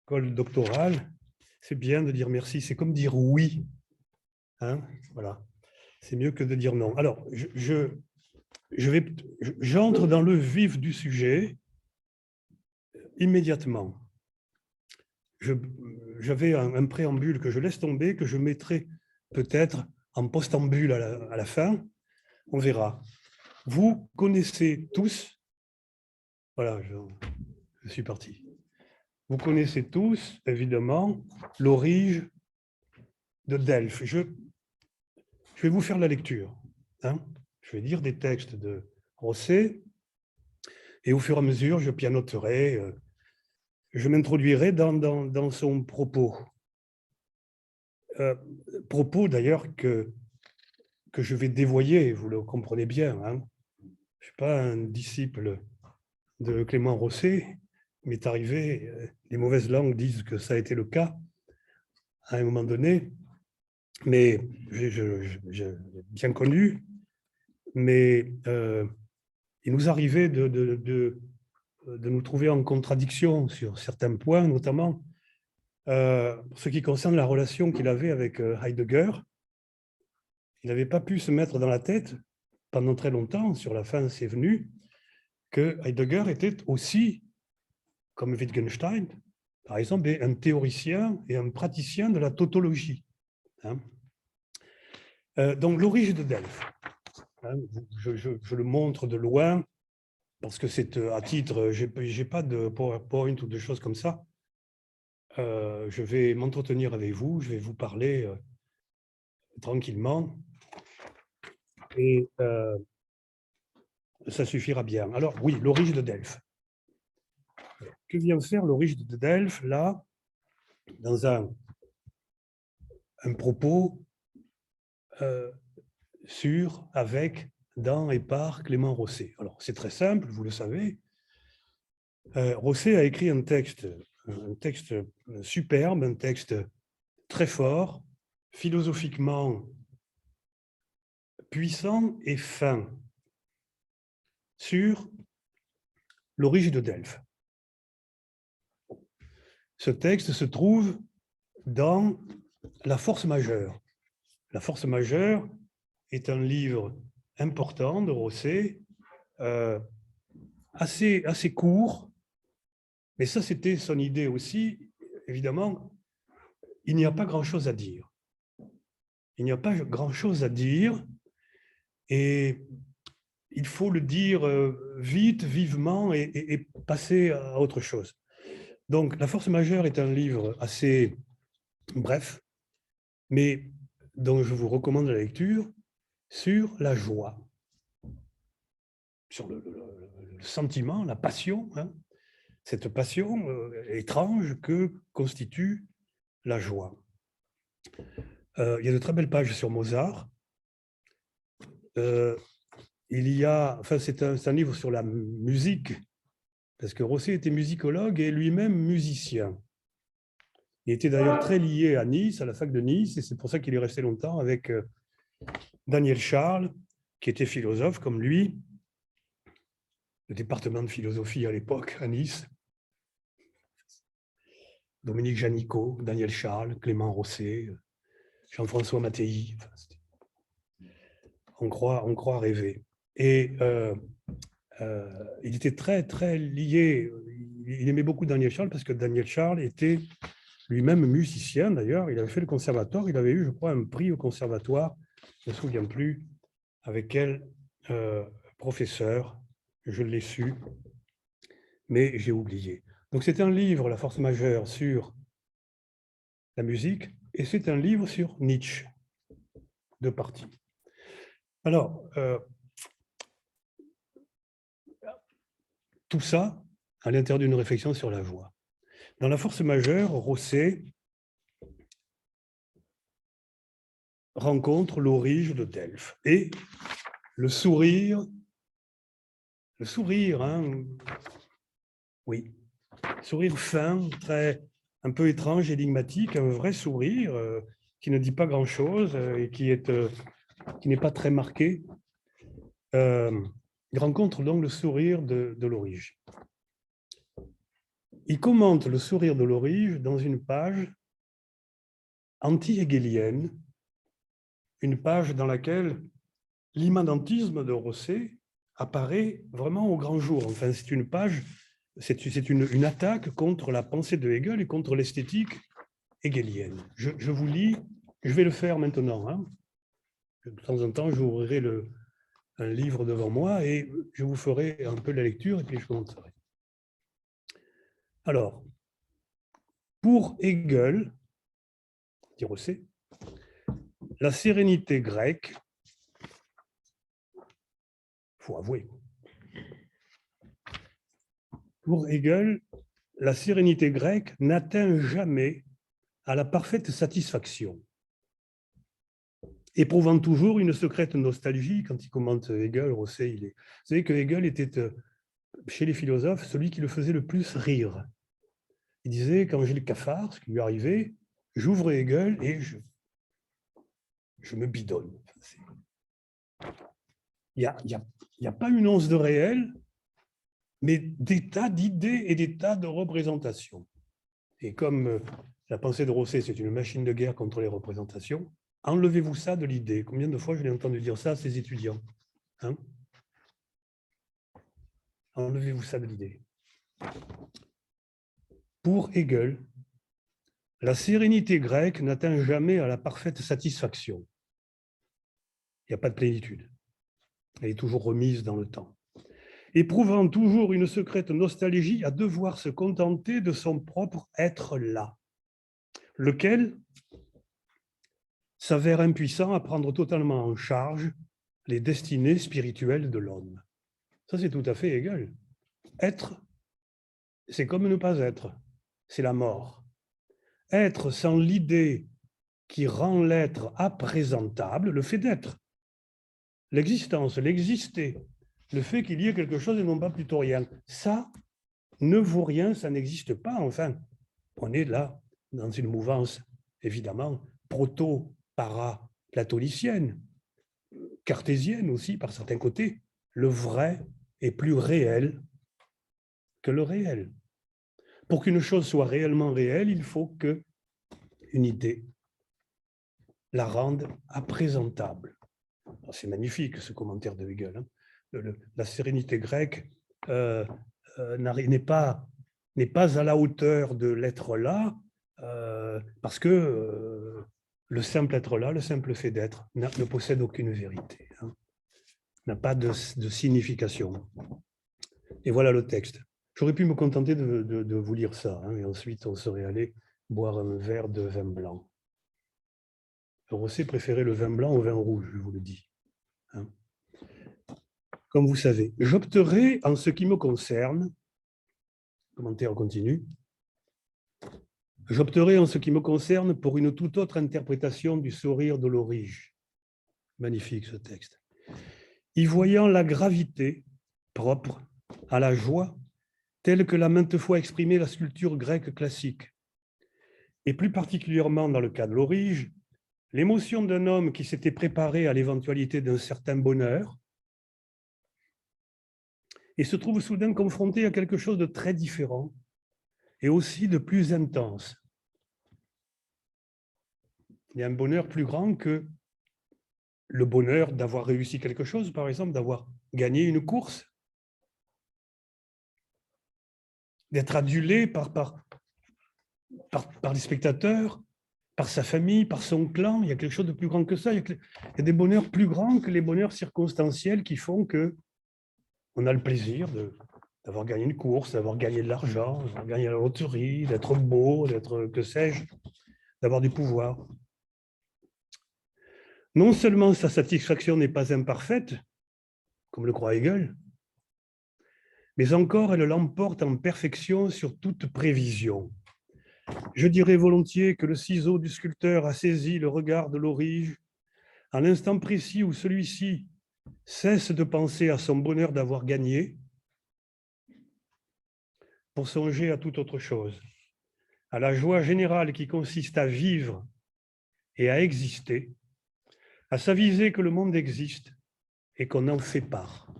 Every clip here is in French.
école doctorale, c'est bien de dire merci. C'est comme dire oui. Hein, voilà. C'est mieux que de dire non. Alors, j'entre dans le vif du sujet immédiatement. J'avais un préambule que je laisse tomber, que je mettrai peut-être en postambule à la fin. On verra. Vous connaissez tous, voilà, je suis parti. Vous connaissez tous, évidemment, l'origine de Delphes. Je vais vous faire la lecture. Hein. Je vais lire des textes de Rosset et au fur et à mesure, je pianoterai, je m'introduirai dans son propos. Propos d'ailleurs que je vais dévoyer, vous le comprenez bien. Hein. Je ne suis pas un disciple de Clément Rosset, il m'est arrivé, les mauvaises langues disent que ça a été le cas à un moment donné, mais j'ai bien connu, mais il nous arrivait de nous trouver en contradiction sur certains points, notamment pour ce qui concerne la relation qu'il avait avec Heidegger. Il n'avait pas pu se mettre dans la tête pendant très longtemps, sur la fin c'est venu, que Heidegger était aussi, comme Wittgenstein, par exemple, un théoricien et un praticien de la tautologie. Hein. Donc l'origine de Delphes, hein, je le montre de loin, parce que c'est à titre, je n'ai pas de PowerPoint ou de choses comme ça. Je vais m'entretenir avec vous, je vais vous parler tranquillement, et ça suffira bien. Alors oui, l'origine de Delphes. Que vient faire l'origine de Delphes, là, dans un propos sur, avec, dans et par Clément Rosset. Alors, c'est très simple, vous le savez. Rosset a écrit un texte superbe, un texte très fort, philosophiquement puissant et fin, sur l'origine de Delphes. Ce texte se trouve dans La Force majeure. La Force majeure est un livre important de Rosset, assez court, mais ça c'était son idée aussi. Évidemment, il n'y a pas grand-chose à dire. Il n'y a pas grand-chose à dire et il faut le dire vite, vivement et passer à autre chose. Donc, La Force majeure est un livre assez bref, mais dont je vous recommande la lecture, sur la joie, sur le sentiment, la passion, hein, cette passion étrange que constitue la joie. Il y a de très belles pages sur Mozart. Il y a, enfin, c'est un livre sur la musique, parce que Rosset était musicologue et lui-même musicien. Il était d'ailleurs très lié à Nice, à la fac de Nice, et c'est pour ça qu'il est resté longtemps avec Daniel Charles, qui était philosophe comme lui, le département de philosophie à l'époque à Nice. Dominique Janicot, Daniel Charles, Clément Rosset, Jean-François Mattei. On croit rêver. Et il était très, très lié. Il aimait beaucoup Daniel Charles parce que Daniel Charles était lui-même musicien d'ailleurs. Il avait fait le conservatoire. Il avait eu, je crois, un prix au conservatoire. Je ne me souviens plus avec quel professeur. Je l'ai su, mais j'ai oublié. Donc c'est un livre, La Force majeure, sur la musique, et c'est un livre sur Nietzsche, deux parties. Alors, tout ça à l'intérieur d'une réflexion sur la joie. Dans La Force majeure, Rosset rencontre l'origine de Delphes et le sourire, hein, oui, sourire fin, très, un peu étrange, énigmatique, un vrai sourire qui ne dit pas grand-chose et qui n'est pas très marqué. Il rencontre donc le sourire de l'origine. il commente le sourire de l'Orige dans une page anti-hégélienne, une page dans laquelle l'immanentisme de Rosset apparaît vraiment au grand jour. Enfin, c'est une page, c'est une attaque contre la pensée de Hegel et contre l'esthétique hégélienne. Je vous lis, je vais le faire maintenant. Hein. De temps en temps, j'ouvrirai un livre devant moi et je vous ferai un peu la lecture et puis je commenterai. Alors, pour Hegel, dit Rosset, la sérénité grecque, il faut avouer, pour Hegel, la sérénité grecque n'atteint jamais à la parfaite satisfaction, éprouvant toujours une secrète nostalgie. Quand il commente Hegel, Rosset, vous savez que Hegel était, chez les philosophes, celui qui le faisait le plus rire. Il disait, quand j'ai le cafard, ce qui lui arrivait, j'ouvre Hegel et je me bidonne. Il n'y a pas une once de réel, mais des tas d'idées et des tas de représentations. Et comme la pensée de Rosset, c'est une machine de guerre contre les représentations, enlevez-vous ça de l'idée. Combien de fois je l'ai entendu dire ça à ses étudiants, hein? Enlevez-vous ça de l'idée. Pour Hegel, la sérénité grecque n'atteint jamais à la parfaite satisfaction. Il n'y a pas de plénitude. Elle est toujours remise dans le temps. Éprouvant toujours une secrète nostalgie à devoir se contenter de son propre être là, lequel s'avère impuissant à prendre totalement en charge les destinées spirituelles de l'homme. Ça, c'est tout à fait Hegel. Être, c'est comme ne pas être, c'est la mort. Être sans l'idée qui rend l'être apprésentable, le fait d'être, l'existence, l'exister, le fait qu'il y ait quelque chose et non pas plutôt rien, ça ne vaut rien, ça n'existe pas. Enfin, on est là dans une mouvance, évidemment, proto-para-platonicienne, cartésienne aussi par certains côtés. Le vrai est plus réel que le réel. Pour qu'une chose soit réellement réelle, il faut qu'une idée la rende apprésentable. C'est magnifique ce commentaire de Hegel. Hein. La sérénité grecque n'est pas à la hauteur de l'être là, parce que le simple être là, le simple fait d'être, ne possède aucune vérité, hein, n'a pas de signification. Et voilà le texte. J'aurais pu me contenter de vous lire ça, hein, et ensuite on serait allé boire un verre de vin blanc. Rosset préférait le vin blanc au vin rouge, je vous le dis. Hein. Comme vous savez, j'opterai en ce qui me concerne, commentaire continu, j'opterai en ce qui me concerne pour une toute autre interprétation du sourire de l'Orige. Magnifique ce texte. Y voyant la gravité propre à la joie, telle que l'a maintes fois exprimée la sculpture grecque classique, et plus particulièrement dans le cas de l'Orige, l'émotion d'un homme qui s'était préparé à l'éventualité d'un certain bonheur et se trouve soudain confronté à quelque chose de très différent et aussi de plus intense. Il y a un bonheur plus grand que le bonheur d'avoir réussi quelque chose, par exemple, d'avoir gagné une course, d'être adulé par les spectateurs, par sa famille, par son clan. Il y a quelque chose de plus grand que ça. Il y a des bonheurs plus grands que les bonheurs circonstanciels qui font qu'on a le plaisir d'avoir gagné une course, d'avoir gagné de l'argent, d'avoir gagné la loterie, d'être beau, d'être, que sais-je, d'avoir du pouvoir. Non seulement sa satisfaction n'est pas imparfaite, comme le croit Hegel, mais encore elle l'emporte en perfection sur toute prévision. Je dirais volontiers que le ciseau du sculpteur a saisi le regard de l'Orige à l'instant précis où celui-ci cesse de penser à son bonheur d'avoir gagné pour songer à toute autre chose, à la joie générale qui consiste à vivre et à exister, à s'aviser que le monde existe et qu'on en fait part.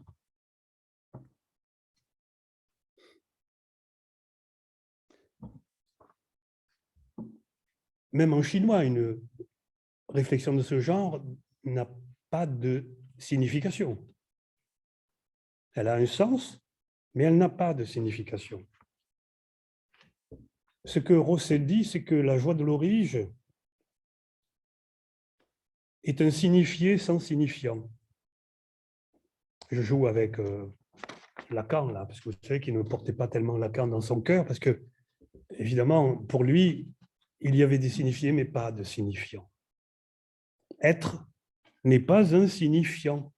même en chinois, une réflexion de ce genre n'a pas de signification. Elle a un sens, mais elle n'a pas de signification. Ce que Rosset dit, c'est que la joie de l'orige est un signifié sans signifiant. Je joue avec Lacan, là, parce que vous savez qu'il ne portait pas tellement Lacan dans son cœur, parce que, évidemment, pour lui, il y avait des signifiés, mais pas de signifiants. Être n'est pas un signifiant.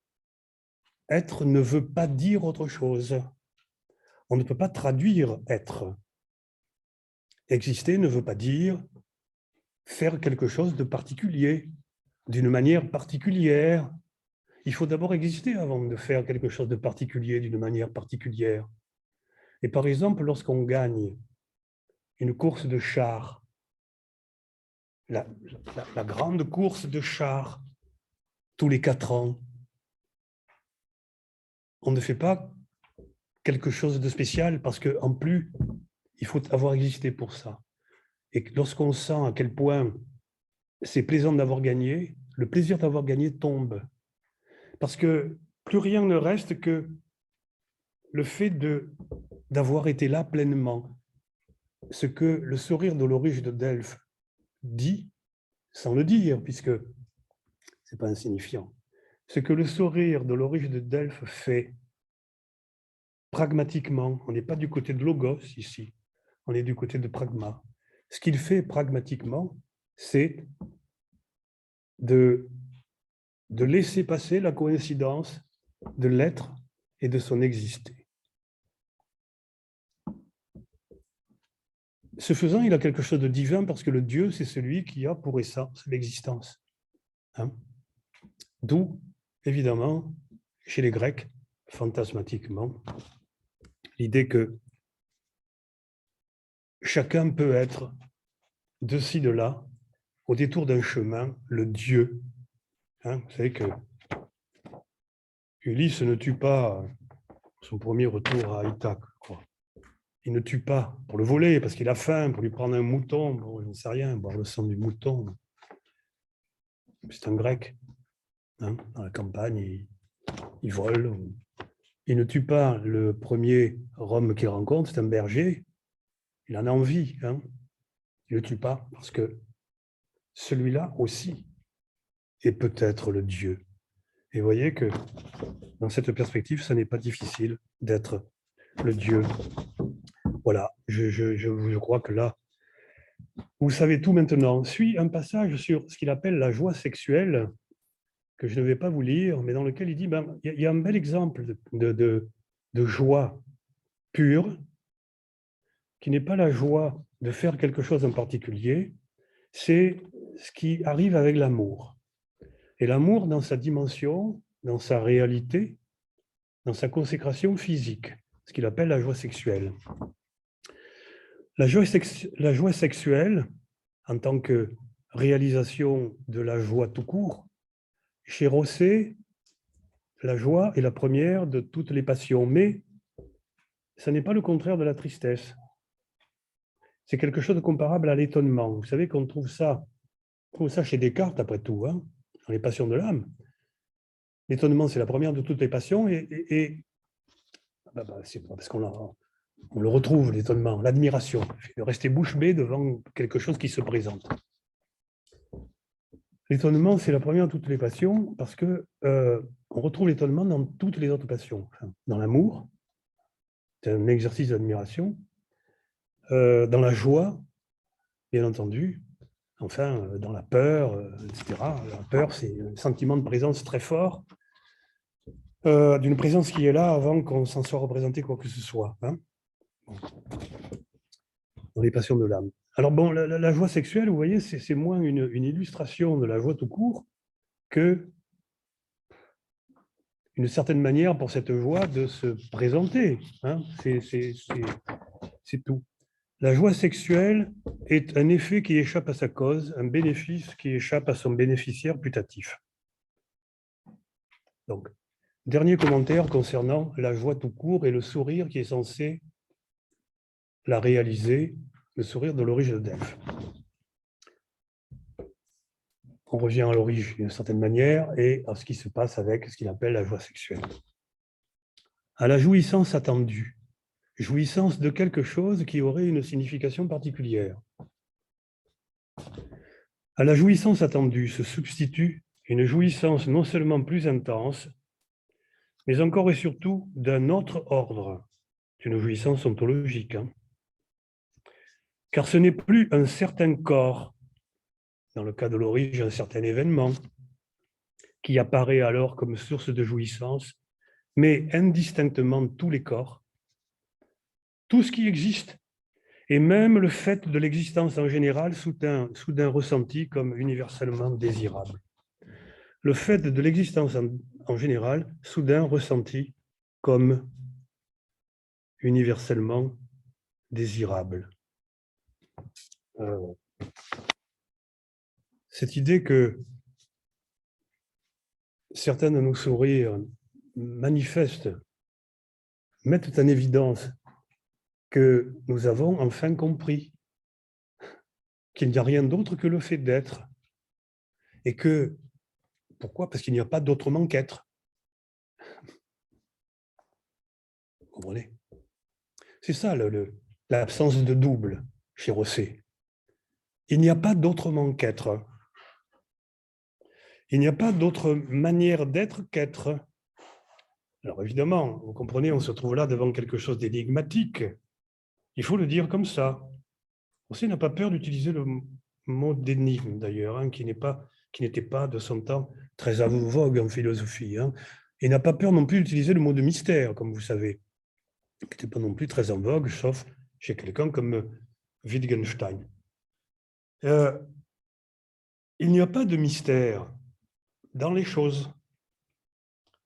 Être ne veut pas dire autre chose. On ne peut pas traduire être. Exister ne veut pas dire faire quelque chose de particulier, d'une manière particulière. Il faut d'abord exister avant de faire quelque chose de particulier, d'une manière particulière. Et par exemple, lorsqu'on gagne une course de chars, la grande course de chars, tous les 4 ans, on ne fait pas quelque chose de spécial parce qu'en plus, il faut avoir existé pour ça. Et lorsqu'on sent à quel point c'est plaisant d'avoir gagné, le plaisir d'avoir gagné tombe. Parce que plus rien ne reste que le fait d'avoir été là pleinement. Ce que le sourire de l'orige de Delphes dit, sans le dire, puisque ce n'est pas insignifiant, ce que le sourire de l'orige de Delphes fait pragmatiquement, on n'est pas du côté de logos ici, on est du côté de pragma. Ce qu'il fait pragmatiquement, c'est de laisser passer la coïncidence de l'être et de son exister. Ce faisant, il a quelque chose de divin parce que le Dieu, c'est celui qui a pour essence l'existence. Hein? D'où, évidemment, chez les Grecs, fantasmatiquement, l'idée que chacun peut être, de ci, de là, au détour d'un chemin, le Dieu. Hein? Vous savez que Ulysse ne tue pas son premier retour à Ithaque, je crois. Il ne tue pas pour le voler, parce qu'il a faim, pour lui prendre un mouton, bon, je ne sais rien, boire le sang du mouton. C'est un Grec. Hein, dans la campagne, il vole. Il ne tue pas le premier homme qu'il rencontre, c'est un berger. Il en a envie. Hein. Il ne le tue pas parce que celui-là aussi est peut-être le Dieu. Et vous voyez que dans cette perspective, ça n'est pas difficile d'être le Dieu. Voilà, je crois que là, vous savez tout maintenant. Suit un passage sur ce qu'il appelle la joie sexuelle, que je ne vais pas vous lire, mais dans lequel il dit, il y a un bel exemple de joie pure, qui n'est pas la joie de faire quelque chose en particulier, c'est ce qui arrive avec l'amour. Et l'amour dans sa dimension, dans sa réalité, dans sa consécration physique, ce qu'il appelle la joie sexuelle. La joie sexuelle, en tant que réalisation de la joie tout court, chez Rosset, la joie est la première de toutes les passions, mais ça n'est pas le contraire de la tristesse. C'est quelque chose de comparable à l'étonnement. Vous savez qu'on trouve ça chez Descartes, après tout, hein, dans les passions de l'âme. L'étonnement, c'est la première de toutes les passions, c'est parce qu'on le retrouve, l'étonnement, l'admiration, de rester bouche bée devant quelque chose qui se présente. L'étonnement, c'est la première de toutes les passions parce que on retrouve l'étonnement dans toutes les autres passions. Enfin, dans l'amour, c'est un exercice d'admiration. Dans la joie, bien entendu. Enfin, dans la peur, etc. La peur, c'est un sentiment de présence très fort, d'une présence qui est là avant qu'on s'en soit représenté quoi que ce soit. Hein, dans les passions de l'âme. Alors bon, la joie sexuelle, vous voyez, c'est moins une illustration de la joie tout court que une certaine manière pour cette joie de se présenter. Hein, c'est tout. La joie sexuelle est un effet qui échappe à sa cause, un bénéfice qui échappe à son bénéficiaire putatif. Donc, dernier commentaire concernant la joie tout court et le sourire qui est censé la réaliser, le sourire de l'origine de Delphes. on revient à l'origine d'une certaine manière et à ce qui se passe avec ce qu'il appelle la joie sexuelle. À la jouissance attendue, jouissance de quelque chose qui aurait une signification particulière. À la jouissance attendue se substitue une jouissance non seulement plus intense, mais encore et surtout d'un autre ordre, une jouissance ontologique. Car ce n'est plus un certain corps, dans le cas de l'origine, un certain événement, qui apparaît alors comme source de jouissance, mais indistinctement tous les corps, tout ce qui existe, et même le fait de l'existence en général soudain ressenti comme universellement désirable. Le fait de l'existence en général soudain ressenti comme universellement désirable. Cette idée que certains de nos sourires manifestent, mettent en évidence que nous avons enfin compris qu'il n'y a rien d'autre que le fait d'être. Et que, pourquoi? Parce qu'il n'y a pas d'autrement qu'être. Vous comprenez? C'est ça l'absence de double chez Rosset. Il n'y a pas d'autrement qu'être. Il n'y a pas d'autre manière d'être qu'être. Alors évidemment, vous comprenez, on se trouve là devant quelque chose d'énigmatique. Il faut le dire comme ça. Rosset n'a pas peur d'utiliser le mot d'énigme, d'ailleurs, qui n'était pas de son temps très en vogue en philosophie. Et n'a pas peur non plus d'utiliser le mot de mystère, comme vous savez, qui n'était pas non plus très en vogue, sauf chez quelqu'un comme Wittgenstein. Il n'y a pas de mystère dans les choses.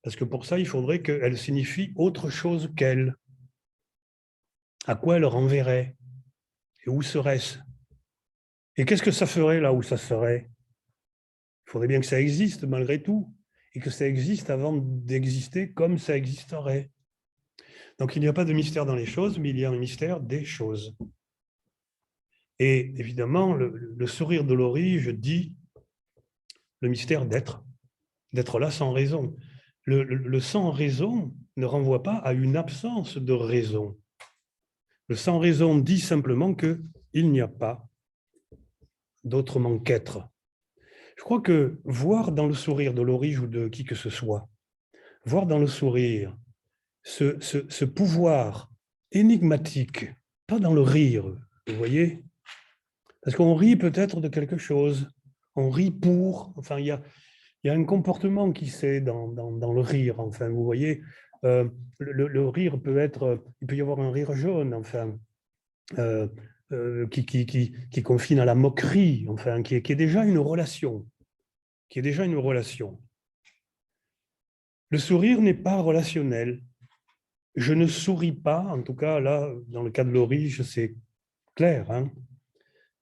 Parce que pour ça, il faudrait qu'elles signifient autre chose qu'elles. À quoi elles renverraient? Et où serait-ce? Et qu'est-ce que ça ferait là où ça serait? Il faudrait bien que ça existe malgré tout, et que ça existe avant d'exister comme ça existerait. Donc il n'y a pas de mystère dans les choses, mais il y a un mystère des choses. Et évidemment, le sourire de l'orige dit le mystère d'être là sans raison. Le sans raison ne renvoie pas à une absence de raison. Le sans raison dit simplement qu'il n'y a pas d'autrement qu'être. Je crois que voir dans le sourire de l'orige ou de qui que ce soit, voir dans le sourire ce pouvoir énigmatique, pas dans le rire, vous voyez? Parce qu'on rit peut-être de quelque chose, on rit pour, enfin il y a un comportement qui s'est dans le rire, enfin vous voyez, le rire peut être, il peut y avoir un rire jaune, enfin, qui confine à la moquerie, enfin qui est déjà une relation, Le sourire n'est pas relationnel. Je ne souris pas, en tout cas là, dans le cas de l'orige, c'est clair,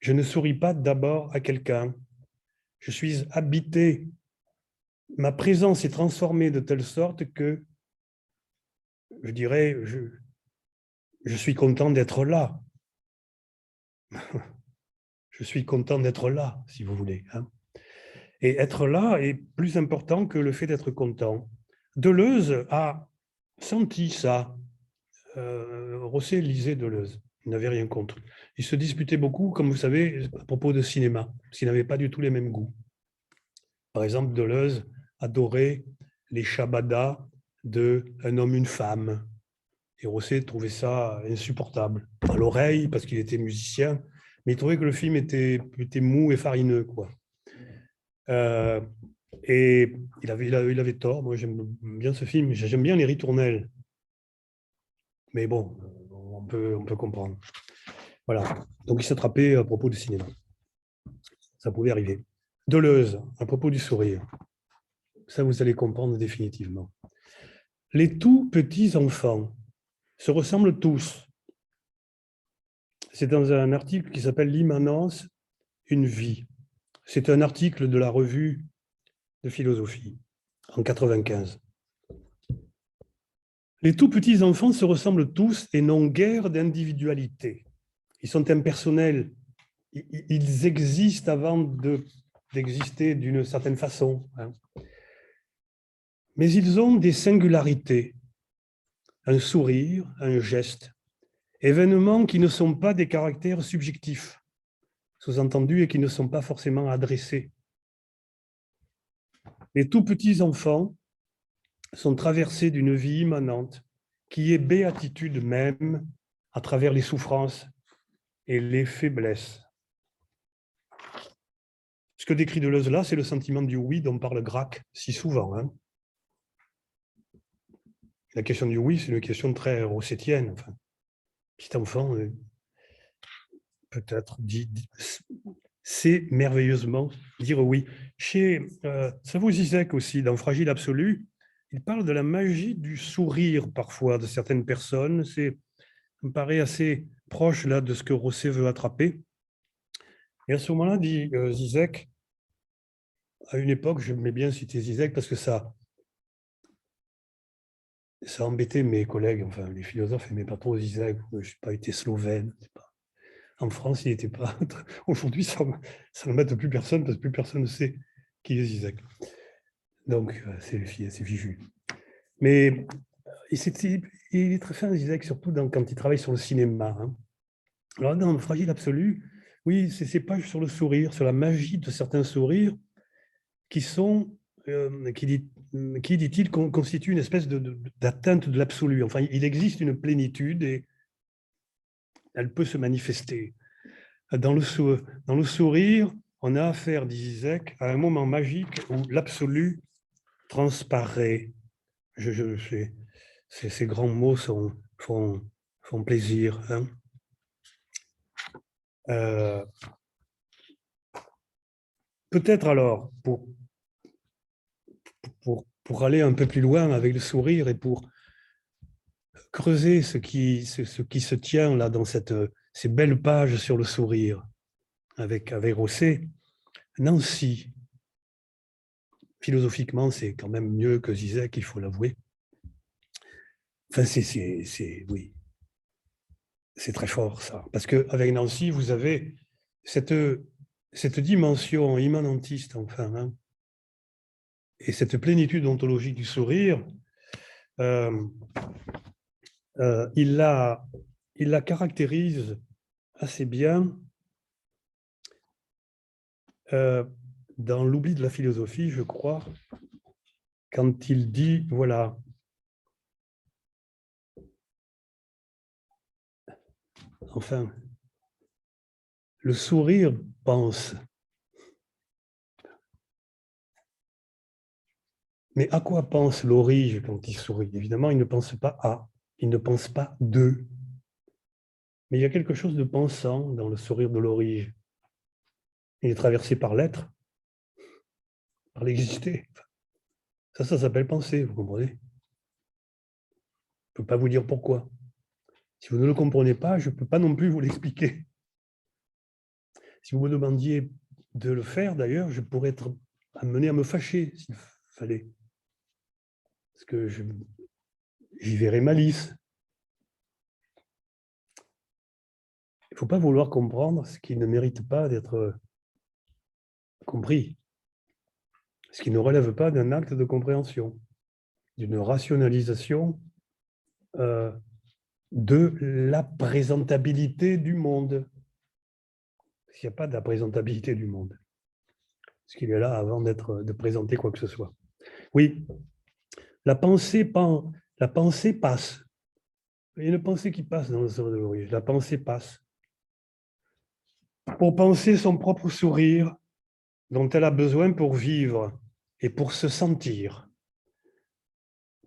je ne souris pas d'abord à quelqu'un. Je suis habité. Ma présence est transformée de telle sorte que, je dirais, je suis content d'être là. Je suis content d'être là, si vous voulez. Et être là est plus important que le fait d'être content. Deleuze a senti ça. Rosset lisait Deleuze. Il n'avait rien contre. Il se disputait beaucoup, comme vous savez, à propos de cinéma, parce qu'ils n'avaient pas du tout les mêmes goûts. Par exemple, Deleuze adorait les shabadas de Un homme, une femme. Et Rosset trouvait ça insupportable. À l'oreille, parce qu'il était musicien, mais il trouvait que le film était mou et farineux, quoi. Et il avait tort. Moi, j'aime bien ce film. J'aime bien les ritournelles. Mais bon, on peut comprendre. Voilà. Donc, il s'attrapait à propos du cinéma. Ça pouvait arriver. Deleuze, à propos du sourire. Ça, vous allez comprendre définitivement. Les tout petits enfants se ressemblent tous. C'est dans un article qui s'appelle L'immanence, une vie. C'est un article de la revue de philosophie en 95. Les tout petits enfants se ressemblent tous et n'ont guère d'individualité. Ils sont impersonnels. Ils existent avant de d'exister d'une certaine façon, hein. Mais ils ont des singularités, un sourire, un geste, événements qui ne sont pas des caractères subjectifs, sous-entendus, et qui ne sont pas forcément adressés. Les tout petits enfants sont traversés d'une vie immanente qui est béatitude même à travers les souffrances et les faiblesses. Ce que décrit Deleuze là, c'est le sentiment du oui dont parle Gracq si souvent, hein. La question du oui, c'est une question très rossettienne. Enfin, petit enfant, peut-être, c'est merveilleusement dire oui. Chez Slavoj Žižek aussi, dans Fragile Absolu, il parle de la magie du sourire parfois de certaines personnes. Ça me paraît assez proche là de ce que Rosset veut attraper. Et à ce moment-là, dit Žižek, à une époque, j'aimais bien citer Žižek parce que ça embêtait mes collègues, enfin les philosophes n'aimaient pas trop Žižek. Je n'ai pas été slovène. En France, il n'était pas. Aujourd'hui, ça n'embête plus personne parce que plus personne ne sait qui est Žižek. Donc, c'est fichu. Mais il est très fin, Žižek, surtout quand il travaille sur le cinéma, hein. Alors, dans Fragile Absolu, oui, c'est ces pages sur le sourire, sur la magie de certains sourires qui sont, qui dit-il, constituent une espèce d'atteinte de l'absolu. Enfin, il existe une plénitude et elle peut se manifester. Dans le sourire, on a affaire, dit Žižek, à un moment magique où l'absolu transparaît. Ces grands mots font plaisir, hein. Peut-être alors, pour aller un peu plus loin avec le sourire et pour creuser ce qui se tient là dans ces belles pages sur le sourire avec Rosset, Nancy, philosophiquement, c'est quand même mieux que Žižek, il faut l'avouer. Enfin, oui, c'est très fort ça. Parce qu'avec Nancy, vous avez cette dimension immanentiste, enfin, hein, et cette plénitude ontologique du sourire, il la caractérise assez bien dans l'oubli de la philosophie, je crois, quand il dit, voilà, enfin, le sourire pense. Mais à quoi pense l'orige quand il sourit? Évidemment, il ne pense pas à, il ne pense pas de. Mais il y a quelque chose de pensant dans le sourire de l'orige. Il est traversé par l'être, par l'exister. Ça s'appelle penser, vous comprenez? Je ne peux pas vous dire pourquoi. Si vous ne le comprenez pas, je ne peux pas non plus vous l'expliquer. Si vous me demandiez de le faire, d'ailleurs, je pourrais être amené à me fâcher s'il fallait. Parce que j'y verrais malice. Il ne faut pas vouloir comprendre ce qui ne mérite pas d'être compris, ce qui ne relève pas d'un acte de compréhension, d'une rationalisation de la présentabilité du monde. Parce qu'il n'y a pas de la présentabilité du monde. Parce qu'il est là avant de présenter quoi que ce soit. Oui, la pensée passe. Il y a une pensée qui passe dans le sourire de l'orige. La pensée passe. Pour penser son propre sourire dont elle a besoin pour vivre et pour se sentir,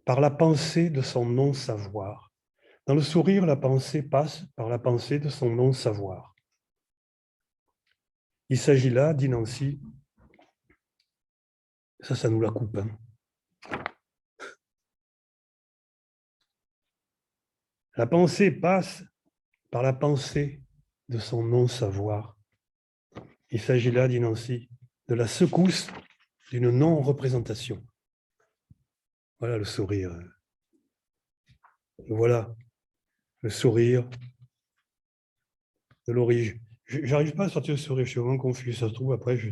par la pensée de son non-savoir. Dans le sourire, la pensée passe par la pensée de son non-savoir. Il s'agit là, dit Nancy, ça nous la coupe, hein. La pensée passe par la pensée de son non-savoir. Il s'agit là, dit Nancy, de la secousse d'une non-représentation. Voilà le sourire. Voilà le sourire de l'origine. J'arrive pas à sortir de ce sourire, je suis vraiment confus. Ça se trouve, après, je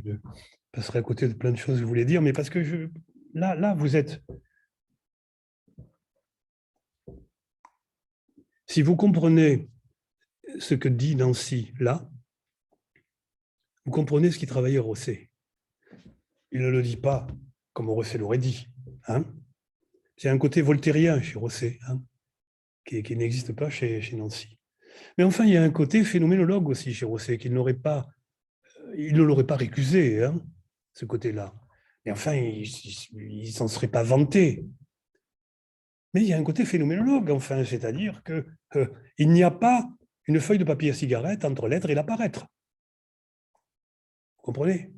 passerai à côté de plein de choses que vous voulez dire, mais parce que là, vous êtes. Si vous comprenez ce que dit Nancy là, vous comprenez ce qui travaillait Rosset. Il ne le dit pas comme Rosset l'aurait dit. Hein. C'est un côté voltairien chez Rosset, hein, qui n'existe pas chez Nancy. Mais enfin, il y a un côté phénoménologue aussi chez Rosset, qu'il n'aurait pas, il ne l'aurait pas récusé, hein, ce côté-là. Mais enfin, il ne s'en serait pas vanté. Mais il y a un côté phénoménologue, enfin, c'est-à-dire que il n'y a pas une feuille de papier à cigarette entre l'être et l'apparaître. Vous comprenez?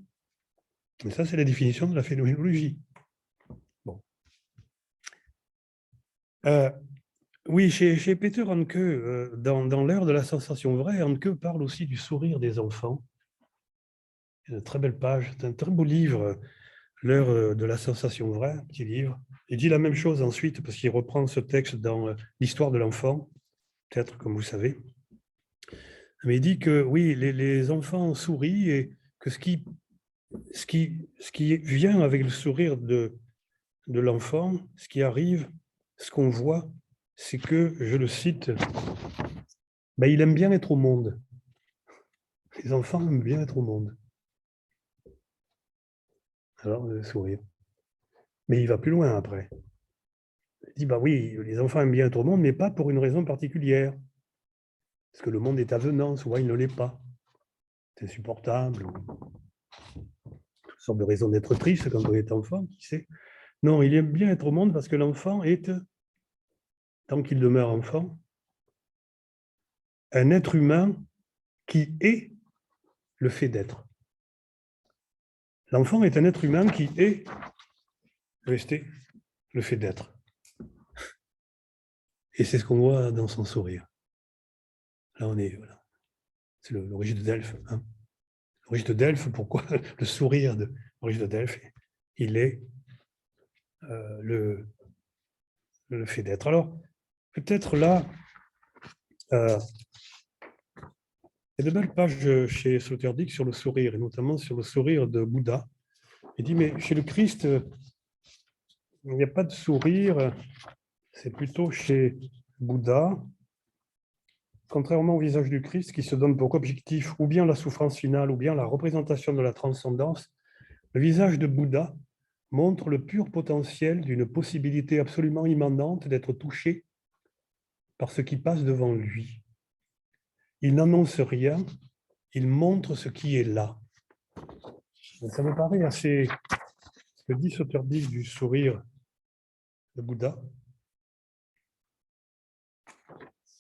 Et ça, c'est la définition de la phénoménologie. Bon. Oui, chez Peter Handke, dans l'heure de la sensation vraie, Handke parle aussi du sourire des enfants. Il y a une très belle page, c'est un très beau livre, l'heure de la sensation vraie, un petit livre. Il dit la même chose ensuite, parce qu'il reprend ce texte dans l'histoire de l'enfant, peut-être comme vous savez. Mais il dit que oui, les enfants sourient et que ce qui vient avec le sourire de l'enfant, ce qui arrive, ce qu'on voit, c'est que, je le cite, ben, il aime bien être au monde. Les enfants aiment bien être au monde. Alors, le sourire. Mais il va plus loin après. Il dit, bah oui, les enfants aiment bien être au monde, mais pas pour une raison particulière. Parce que le monde est avenant, souvent il ne l'est pas. C'est insupportable. Toutes sortes de raisons d'être triste quand on est enfant, qui sait. Non, il aime bien être au monde parce que l'enfant est, tant qu'il demeure enfant, un être humain qui est le fait d'être. L'enfant est un être humain qui est le fait d'être. Et c'est ce qu'on voit dans son sourire. Là, on est, voilà. C'est l'origine de Delphes. Hein. L'origine de Delphes, pourquoi le sourire de l'origine de Delphes, il est le fait d'être. Alors, peut-être là, il y a de belles pages chez Sloterdijk sur le sourire, et notamment sur le sourire de Bouddha. Il dit, mais chez le Christ, il n'y a pas de sourire, c'est plutôt chez Bouddha, contrairement au visage du Christ qui se donne pour objectif ou bien la souffrance finale ou bien la représentation de la transcendance, le visage de Bouddha montre le pur potentiel d'une possibilité absolument immanente d'être touché par ce qui passe devant lui. Il n'annonce rien, il montre ce qui est là. Ça me paraît assez, ce que dit Sloterdijk du sourire de Bouddha,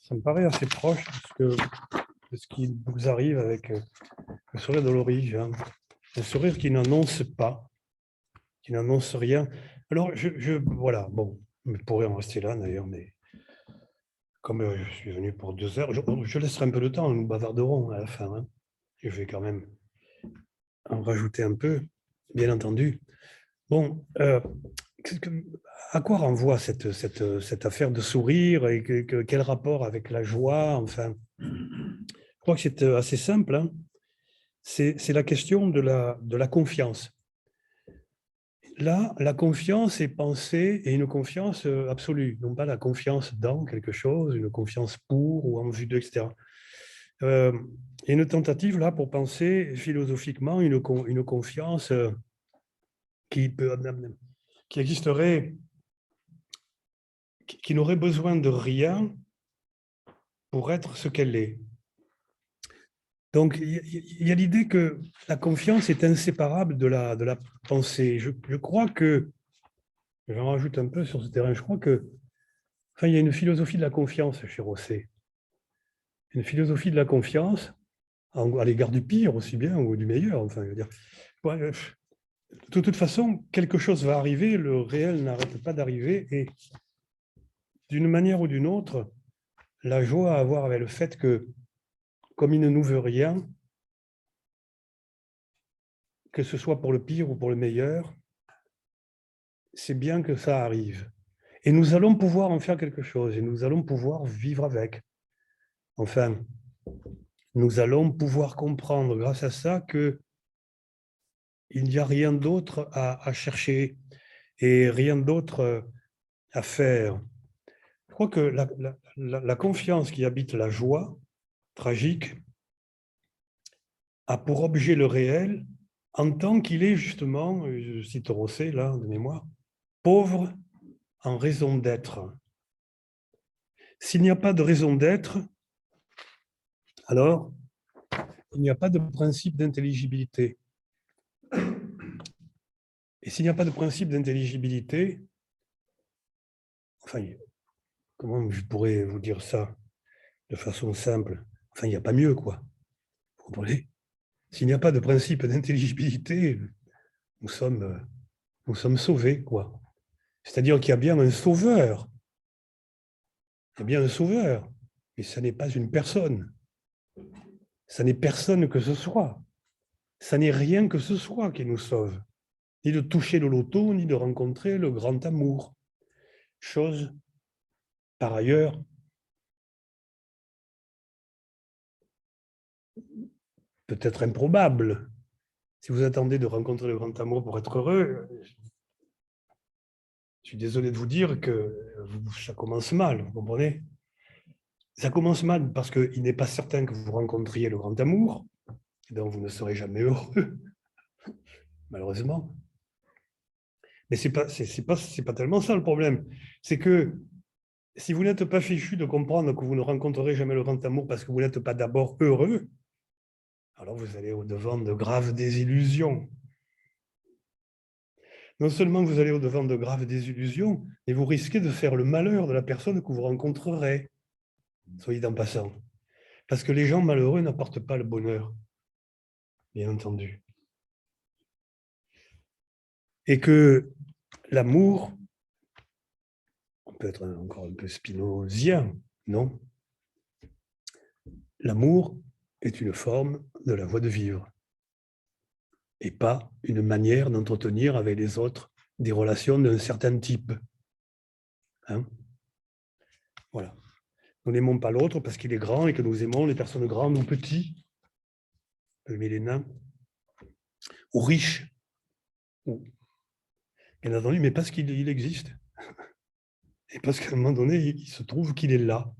ça me paraît assez proche de ce qui nous arrive avec le sourire de l'origine. Un sourire qui n'annonce pas, qui n'annonce rien. Alors, voilà, bon, je pourrais en rester là d'ailleurs, mais comme je suis venu pour 2 heures, je laisserai un peu de temps, nous bavarderons à la fin. Hein. Je vais quand même en rajouter un peu, bien entendu. Bon, à quoi renvoie cette affaire de sourire et quel rapport avec la joie? Enfin, je crois que c'est assez simple. Hein. C'est la question de la confiance. Là, la confiance est pensée et une confiance absolue, non pas la confiance dans quelque chose, une confiance pour ou en vue de, etc. Et une tentative là pour penser philosophiquement une confiance qui existerait, qui n'aurait besoin de rien pour être ce qu'elle est. Donc, il y a l'idée que la confiance est inséparable de la pensée. Je crois que, j'en rajoute un peu sur ce terrain, je crois que, enfin, il y a une philosophie de la confiance chez Rosset. Une philosophie de la confiance à l'égard du pire aussi bien ou du meilleur. Enfin, je veux dire, ouais, de toute façon, quelque chose va arriver, le réel n'arrête pas d'arriver et d'une manière ou d'une autre, la joie à avoir avec le fait que, comme il ne nous veut rien, que ce soit pour le pire ou pour le meilleur, c'est bien que ça arrive. Et nous allons pouvoir en faire quelque chose et nous allons pouvoir vivre avec. Enfin, nous allons pouvoir comprendre grâce à ça qu'il n'y a rien d'autre à chercher et rien d'autre à faire. Je crois que la confiance qui habite la joie tragique a pour objet le réel en tant qu'il est justement, je cite Rosset là de mémoire, pauvre en raison d'être. S'il n'y a pas de raison d'être, alors il n'y a pas de principe d'intelligibilité. Et s'il n'y a pas de principe d'intelligibilité, enfin, comment je pourrais vous dire ça de façon simple? Enfin, il n'y a pas mieux, quoi. Vous comprenez? S'il n'y a pas de principe d'intelligibilité, nous sommes sauvés, quoi. C'est-à-dire qu'il y a bien un sauveur. Il y a bien un sauveur, mais ça n'est pas une personne. Ça n'est personne que ce soit. Ça n'est rien que ce soit qui nous sauve. Ni de toucher le loto, ni de rencontrer le grand amour. Chose, par ailleurs, peut-être improbable. Si vous attendez de rencontrer le grand amour pour être heureux, je suis désolé de vous dire que ça commence mal, vous comprenez? Ça commence mal parce qu'il n'est pas certain que vous rencontriez le grand amour, et donc vous ne serez jamais heureux, malheureusement. Mais ce n'est pas tellement ça le problème. C'est que si vous n'êtes pas fichu de comprendre que vous ne rencontrerez jamais le grand amour parce que vous n'êtes pas d'abord heureux, alors vous allez au-devant de graves désillusions. Non seulement vous allez au-devant de graves désillusions, mais vous risquez de faire le malheur de la personne que vous rencontrerez. Soyez en passant. Parce que les gens malheureux n'apportent pas le bonheur, bien entendu. Et que l'amour, on peut être encore un peu spinozien, non? L'amour est une forme de la voie de vivre et pas une manière d'entretenir avec les autres des relations d'un certain type. Hein? Voilà. Nous n'aimons pas l'autre parce qu'il est grand et que nous aimons les personnes grandes ou petites, aimer les nains, ou riches, ou, bien entendu, mais parce qu'il existe. Et parce qu'à un moment donné, il se trouve qu'il est là,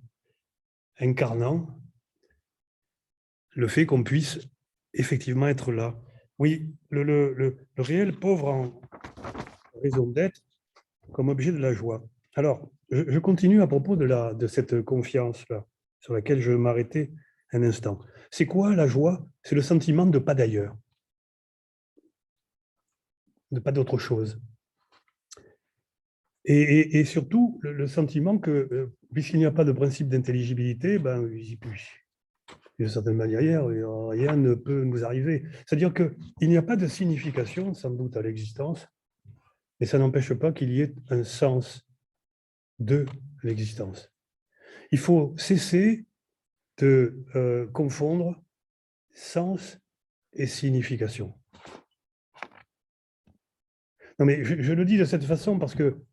incarnant le fait qu'on puisse effectivement être là. Oui, le réel pauvre en raison d'être comme objet de la joie. Alors, je continue à propos de cette confiance-là, sur laquelle je vais m'arrêter un instant. C'est quoi la joie? C'est le sentiment de pas d'ailleurs, de pas d'autre chose. Et surtout, le sentiment que, puisqu'il n'y a pas de principe d'intelligibilité, ben, d'une certaine manière, rien ne peut nous arriver. C'est-à-dire qu'il n'y a pas de signification, sans doute, à l'existence, mais ça n'empêche pas qu'il y ait un sens de l'existence. Il faut cesser de confondre sens et signification. Non, mais je le dis de cette façon parce que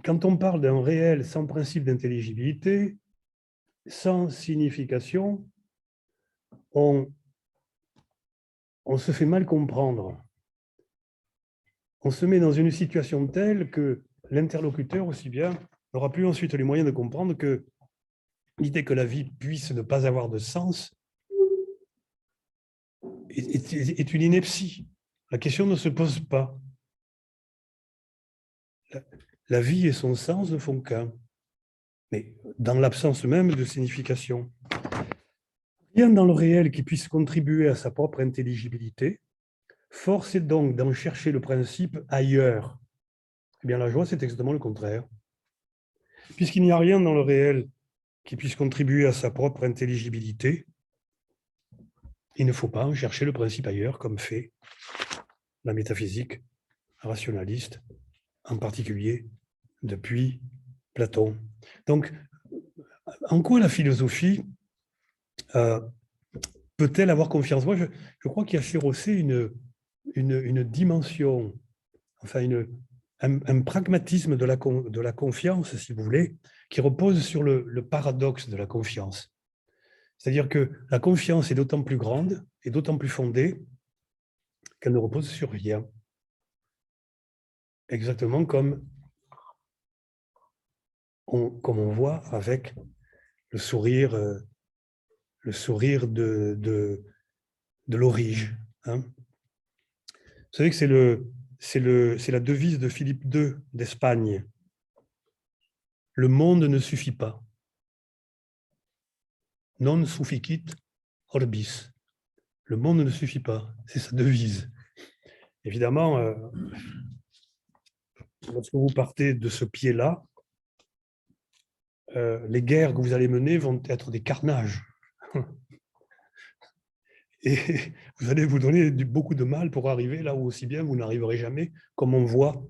quand on parle d'un réel sans principe d'intelligibilité, sans signification, on se fait mal comprendre. On se met dans une situation telle que l'interlocuteur aussi bien n'aura plus ensuite les moyens de comprendre que l'idée que la vie puisse ne pas avoir de sens est une ineptie. La question ne se pose pas. La vie et son sens ne font qu'un, mais dans l'absence même de signification. Rien dans le réel qui puisse contribuer à sa propre intelligibilité. Force est donc d'en chercher le principe ailleurs. Eh bien, la joie, c'est exactement le contraire. Puisqu'il n'y a rien dans le réel qui puisse contribuer à sa propre intelligibilité, il ne faut pas en chercher le principe ailleurs, comme fait la métaphysique rationaliste, en particulier depuis Platon. Donc, en quoi la philosophie peut-elle avoir confiance? Moi, je crois qu'il y a chez Rosset une dimension, enfin un pragmatisme de la confiance, si vous voulez, qui repose sur le paradoxe de la confiance. C'est-à-dire que la confiance est d'autant plus grande et d'autant plus fondée qu'elle ne repose sur rien. Exactement comme on voit avec le sourire de l'Aurige. Hein. Vous savez que c'est la devise de Philippe II d'Espagne. Le monde ne suffit pas. Non sufficit orbis. Le monde ne suffit pas. C'est sa devise. Évidemment, lorsque vous partez de ce pied-là, les guerres que vous allez mener vont être des carnages. Et vous allez vous donner beaucoup de mal pour arriver là où aussi bien vous n'arriverez jamais, comme on voit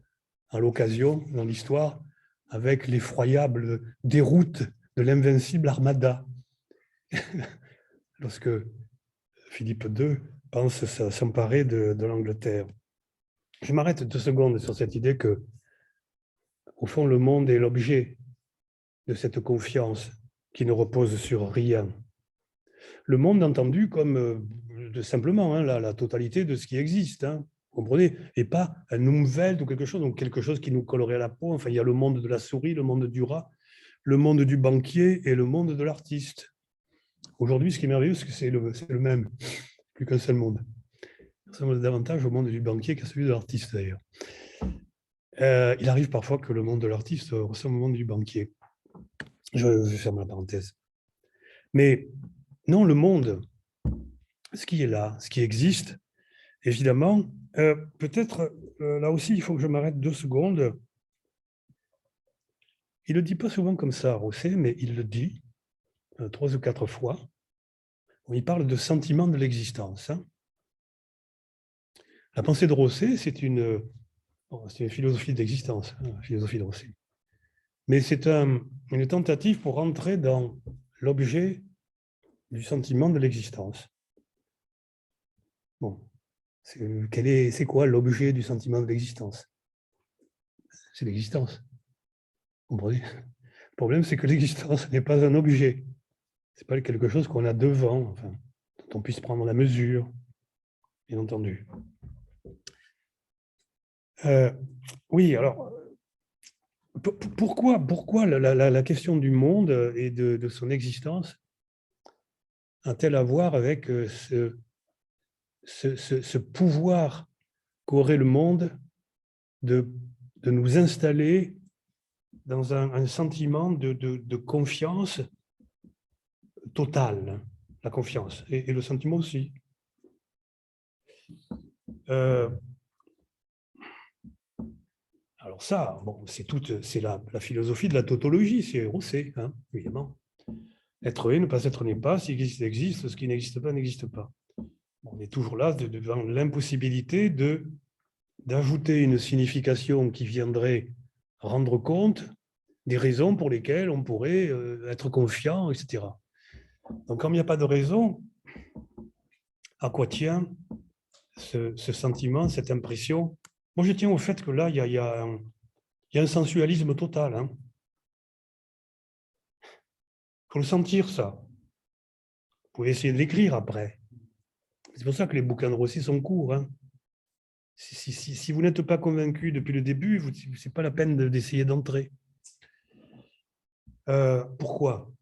à l'occasion dans l'histoire avec l'effroyable déroute de l'invincible Armada. Lorsque Philippe II pense s'emparer de l'Angleterre. Je m'arrête 2 secondes sur cette idée que, au fond, le monde est l'objet de cette confiance qui ne repose sur rien. Le monde entendu comme simplement hein, la totalité de ce qui existe, hein, vous comprenez, et pas une nouvelle ou quelque chose, donc quelque chose qui nous collerait à la peau. Enfin, il y a le monde de la souris, le monde du rat, le monde du banquier et le monde de l'artiste. Aujourd'hui, ce qui est merveilleux, c'est que c'est le même, plus qu'un seul monde. Ça ressemble davantage au monde du banquier qu'à celui de l'artiste, d'ailleurs. Il arrive parfois que le monde de l'artiste ressemble au monde du banquier. Je ferme la parenthèse. Mais non, le monde, ce qui est là, ce qui existe, évidemment, peut-être, là aussi, il faut que je m'arrête 2 secondes. Il ne le dit pas souvent comme ça, Rosset, mais il le dit 3 ou 4 fois. Il parle de sentiment de l'existence. Hein. La pensée de Rosset, c'est une philosophie d'existence, hein, la philosophie de Rosset. Mais c'est une tentative pour entrer dans l'objet du sentiment de l'existence. Bon, c'est quoi l'objet du sentiment de l'existence? C'est l'existence. Vous comprenez? Le problème, c'est que l'existence n'est pas un objet. Ce n'est pas quelque chose qu'on a devant, enfin, dont on puisse prendre la mesure, bien entendu. Oui, alors, pourquoi la question du monde et de son existence a-t-elle à voir avec ce pouvoir qu'aurait le monde de nous installer dans un sentiment de confiance totale, la confiance, et le sentiment aussi. Alors ça, bon, c'est la philosophie de la tautologie, c'est Rosset, hein, évidemment. Être est, ne pas être n'est pas, ce qui existe existe, ce qui n'existe pas n'existe pas. On est toujours là devant l'impossibilité d'ajouter une signification qui viendrait rendre compte des raisons pour lesquelles on pourrait être confiant, etc. Donc, comme il n'y a pas de raison, à quoi tient ce sentiment, cette impression? Moi, je tiens au fait que là, il y a un sensualisme total. Hein. Il faut le sentir, ça. Vous pouvez essayer de l'écrire après. C'est pour ça que les bouquins de Rosset sont courts. Hein. Si vous n'êtes pas convaincu depuis le début, ce n'est pas la peine d'essayer d'entrer. Pourquoi?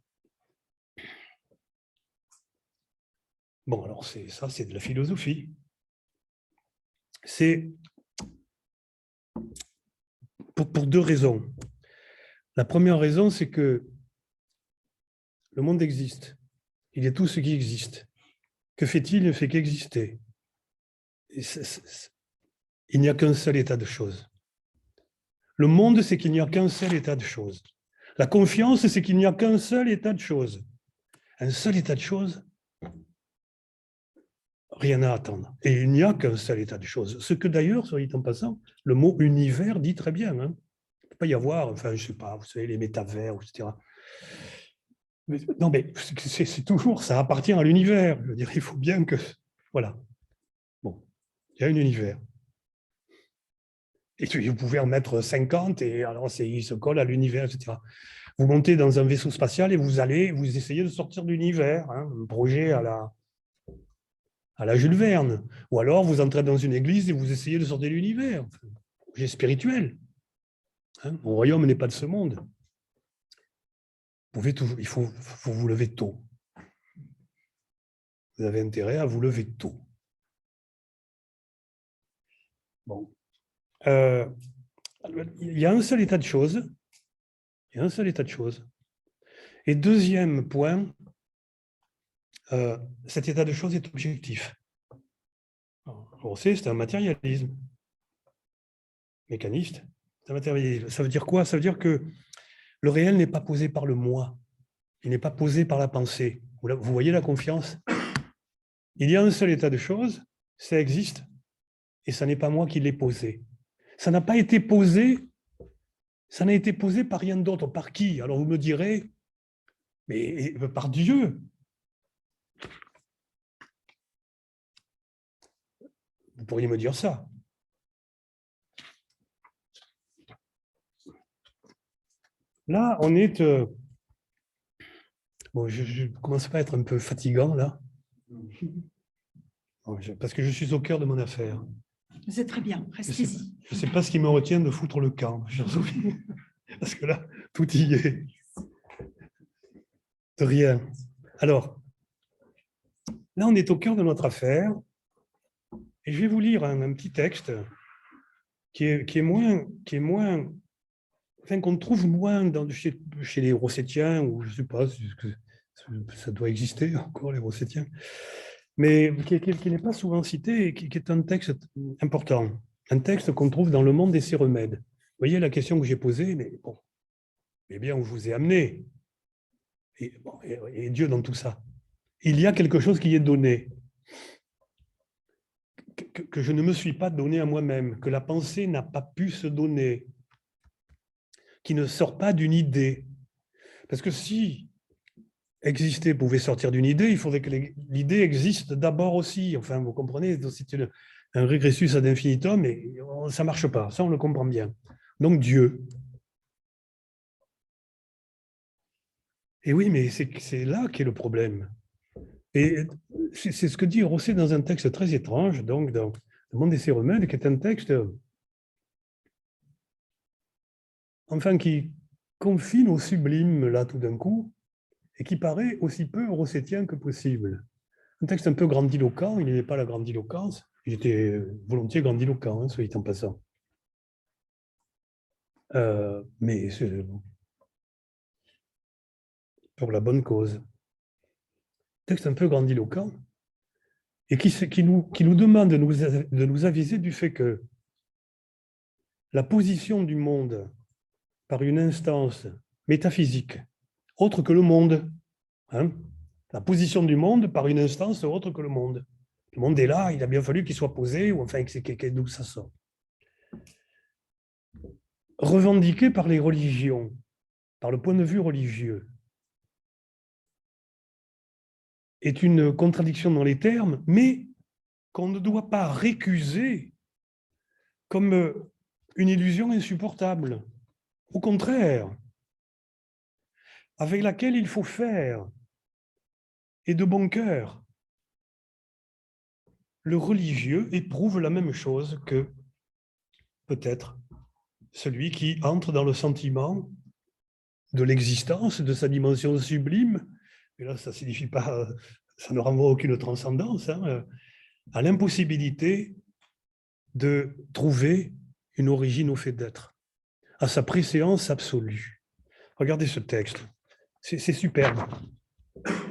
Bon, alors ça, c'est de la philosophie. C'est pour 2 raisons. La première raison, c'est que le monde existe. Il y a tout ce qui existe. Que fait-il? Il ne fait qu'exister. Il n'y a qu'un seul état de choses. Le monde, c'est qu'il n'y a qu'un seul état de choses. La confiance, c'est qu'il n'y a qu'un seul état de choses. Un seul état de choses, rien à attendre. Et il n'y a qu'un seul état de choses. Ce que d'ailleurs, soit dit en passant, le mot univers dit très bien. Hein. Il ne peut pas y avoir, enfin, je ne sais pas, vous savez, les métavers, etc. Mais, non, mais c'est toujours, ça appartient à l'univers. Je veux dire, il faut bien que... Voilà. Bon, il y a un univers. Et vous pouvez en mettre 50 et alors il se colle à l'univers, etc. Vous montez dans un vaisseau spatial et vous essayez de sortir de l'univers, hein, un projet à la Jules Verne. Ou alors vous entrez dans une église et vous essayez de sortir de l'univers. Enfin, projet spirituel. Hein, mon royaume n'est pas de ce monde. Il faut vous lever tôt. Vous avez intérêt à vous lever tôt. Bon. Il y a un seul état de choses. Il y a un seul état de choses. Et deuxième point, cet état de choses est objectif. C'est un matérialisme. Mécaniste, c'est un matérialisme. Ça veut dire quoi? Ça veut dire que le réel n'est pas posé par le moi. Il n'est pas posé par la pensée. Vous voyez la confiance? Il y a un seul état de choses, ça existe, et ça n'est pas moi qui l'ai posé. Ça n'a pas été posé, ça n'a été posé par rien d'autre. Par qui? Alors vous me direz, mais par Dieu. Vous pourriez me dire ça. Là, on est... bon, je commence pas à être un peu fatigant, là. Parce que je suis au cœur de mon affaire. C'est très bien, restez-y. Je ne sais pas ce qui me retient de foutre le camp, chère Sophie. Parce que là, tout y est. De rien. Alors, là, on est au cœur de notre affaire. Et je vais vous lire un petit texte qui est moins, enfin, qu'on trouve moins chez les Rossettiens, ou je ne sais pas, ça doit exister encore, les Rossettiens, mais qui n'est pas souvent cité et qui est un texte important, un texte qu'on trouve dans Le Monde et ses remèdes. Vous voyez la question que j'ai posée, mais bon, eh bien, on vous ai amené, et Dieu dans tout ça. Il y a quelque chose qui est donné, que je ne me suis pas donné à moi-même, que la pensée n'a pas pu se donner, qui ne sort pas d'une idée. Parce que si exister pouvait sortir d'une idée, il faudrait que l'idée existe d'abord aussi. Enfin, vous comprenez, c'est un régressus ad infinitum, et ça ne marche pas. Ça, on le comprend bien. Donc, Dieu. Et oui, mais c'est là qu'est le problème. Et c'est ce que dit Rosset dans un texte très étrange, donc dans Le Monde et ses remèdes, qui est un texte, enfin, qui confine au sublime, là, tout d'un coup, et qui paraît aussi peu rossettien que possible. Un texte un peu grandiloquent, il n'aimait pas la grandiloquence, il était volontiers grandiloquent, hein, soit dit en passant. Mais c'est pour la bonne cause. Texte un peu grandiloquent, et qui nous demande de nous aviser du fait que la position du monde par une instance métaphysique, autre que le monde, hein, la position du monde par une instance autre que le monde. Le monde est là, il a bien fallu qu'il soit posé, ou enfin, d'où ça sort. Revendiqué par les religions, par le point de vue religieux, est une contradiction dans les termes, mais qu'on ne doit pas récuser comme une illusion insupportable. Au contraire, avec laquelle il faut faire, et de bon cœur. Le religieux éprouve la même chose que, peut-être, celui qui entre dans le sentiment de l'existence, de sa dimension sublime, et là ça signifie pas, ça ne renvoie aucune transcendance, hein, à l'impossibilité de trouver une origine au fait d'être, à sa préséance absolue. Regardez ce texte, c'est superbe.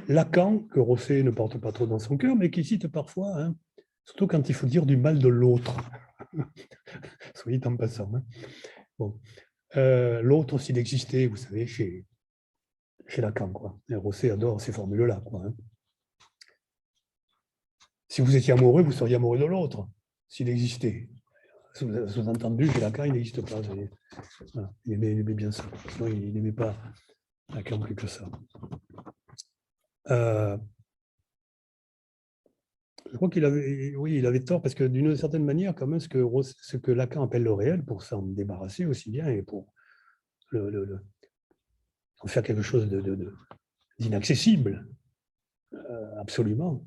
Lacan, que Rosset ne porte pas trop dans son cœur, mais qui cite parfois, hein, surtout quand il faut dire du mal de l'autre. Soyez en passant. Hein. Bon. L'autre, s'il existait, vous savez, chez Lacan, quoi. Et Rosset adore ces formules-là, quoi. Hein. Si vous étiez amoureux, vous seriez amoureux de l'autre, s'il existait. Sous-entendu, chez Lacan, il n'existe pas. Voilà. Il aimait bien ça. Sinon, il n'aimait pas Lacan plus que ça. Je crois qu'il avait, oui, il avait tort, parce que d'une certaine manière, quand même, ce que Lacan appelle le réel, pour s'en débarrasser aussi bien, et pour en faire quelque chose d'inaccessible, absolument.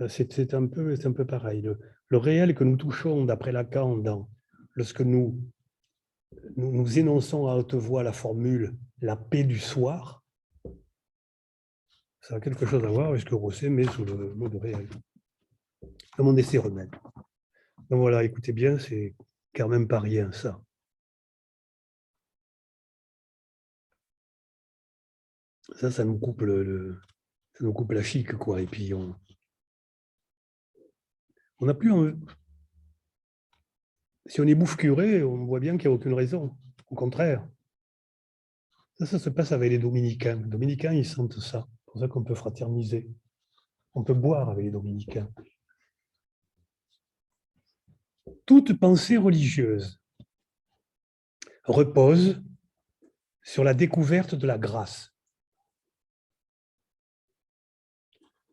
C'est un peu pareil. Le réel que nous touchons, d'après Lacan, lorsque nous énonçons à haute voix la formule « la paix du soir », ça a quelque chose à voir avec ce que Rosset met sous le mot de réel. Dans mon essai Remède. Donc voilà, écoutez bien, c'est quand même pas rien, ça. Ça nous coupe ça nous coupe la chic, quoi. Et puis on n'a plus envie. Si on est bouffe curé, on voit bien qu'il n'y a aucune raison. Au contraire. Ça se passe avec les dominicains. Les dominicains, ils sentent ça. C'est pour ça qu'on peut fraterniser. On peut boire avec les dominicains. Toute pensée religieuse repose sur la découverte de la grâce.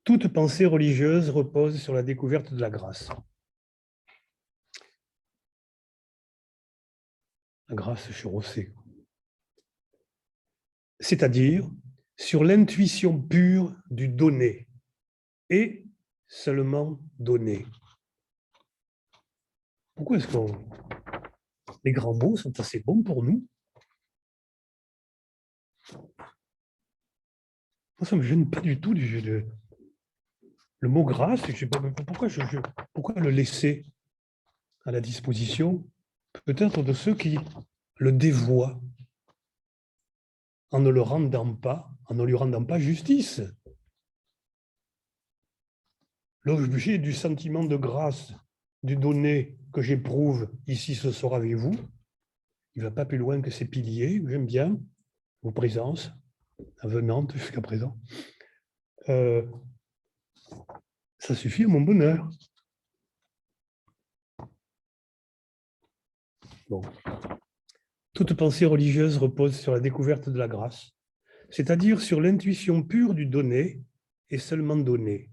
Toute pensée religieuse repose sur la découverte de la grâce. La grâce chez Rosset. C'est-à-dire sur l'intuition pure du donné et seulement donné. Pourquoi est-ce que les grands mots sont assez bons pour nous? Moi, ça ne me gêne pas du tout le mot grâce. Je sais pas, pourquoi le laisser à la disposition peut-être de ceux qui le dévoient en ne lui rendant pas justice. L'objet du sentiment de grâce, du donné que j'éprouve ici ce soir avec vous, il ne va pas plus loin que ces piliers. J'aime bien vos présences avenantes jusqu'à présent. Ça suffit à mon bonheur. Bon. Toute pensée religieuse repose sur la découverte de la grâce, c'est-à-dire sur l'intuition pure du donné et seulement donné.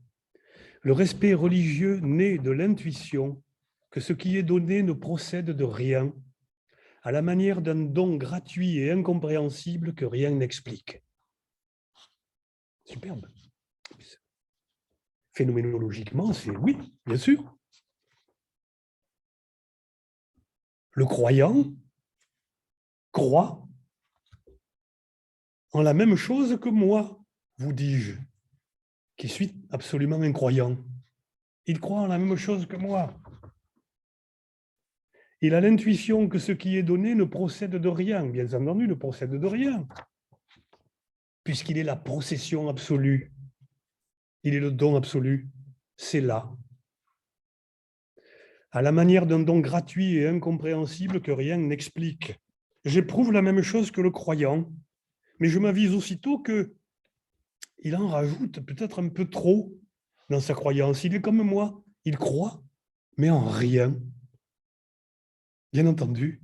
Le respect religieux naît de l'intuition que ce qui est donné ne procède de rien, à la manière d'un don gratuit et incompréhensible que rien n'explique. Superbe. Phénoménologiquement, c'est oui, bien sûr. Le croyant croit en la même chose que moi, vous dis-je, qui suis absolument incroyant. Il croit en la même chose que moi. Il a l'intuition que ce qui est donné ne procède de rien, bien entendu, ne procède de rien, puisqu'il est la procession absolue. Il est le don absolu, c'est là. À la manière d'un don gratuit et incompréhensible que rien n'explique. J'éprouve la même chose que le croyant, mais je m'avise aussitôt qu'il en rajoute peut-être un peu trop dans sa croyance. Il est comme moi, il croit, mais en rien. Bien entendu,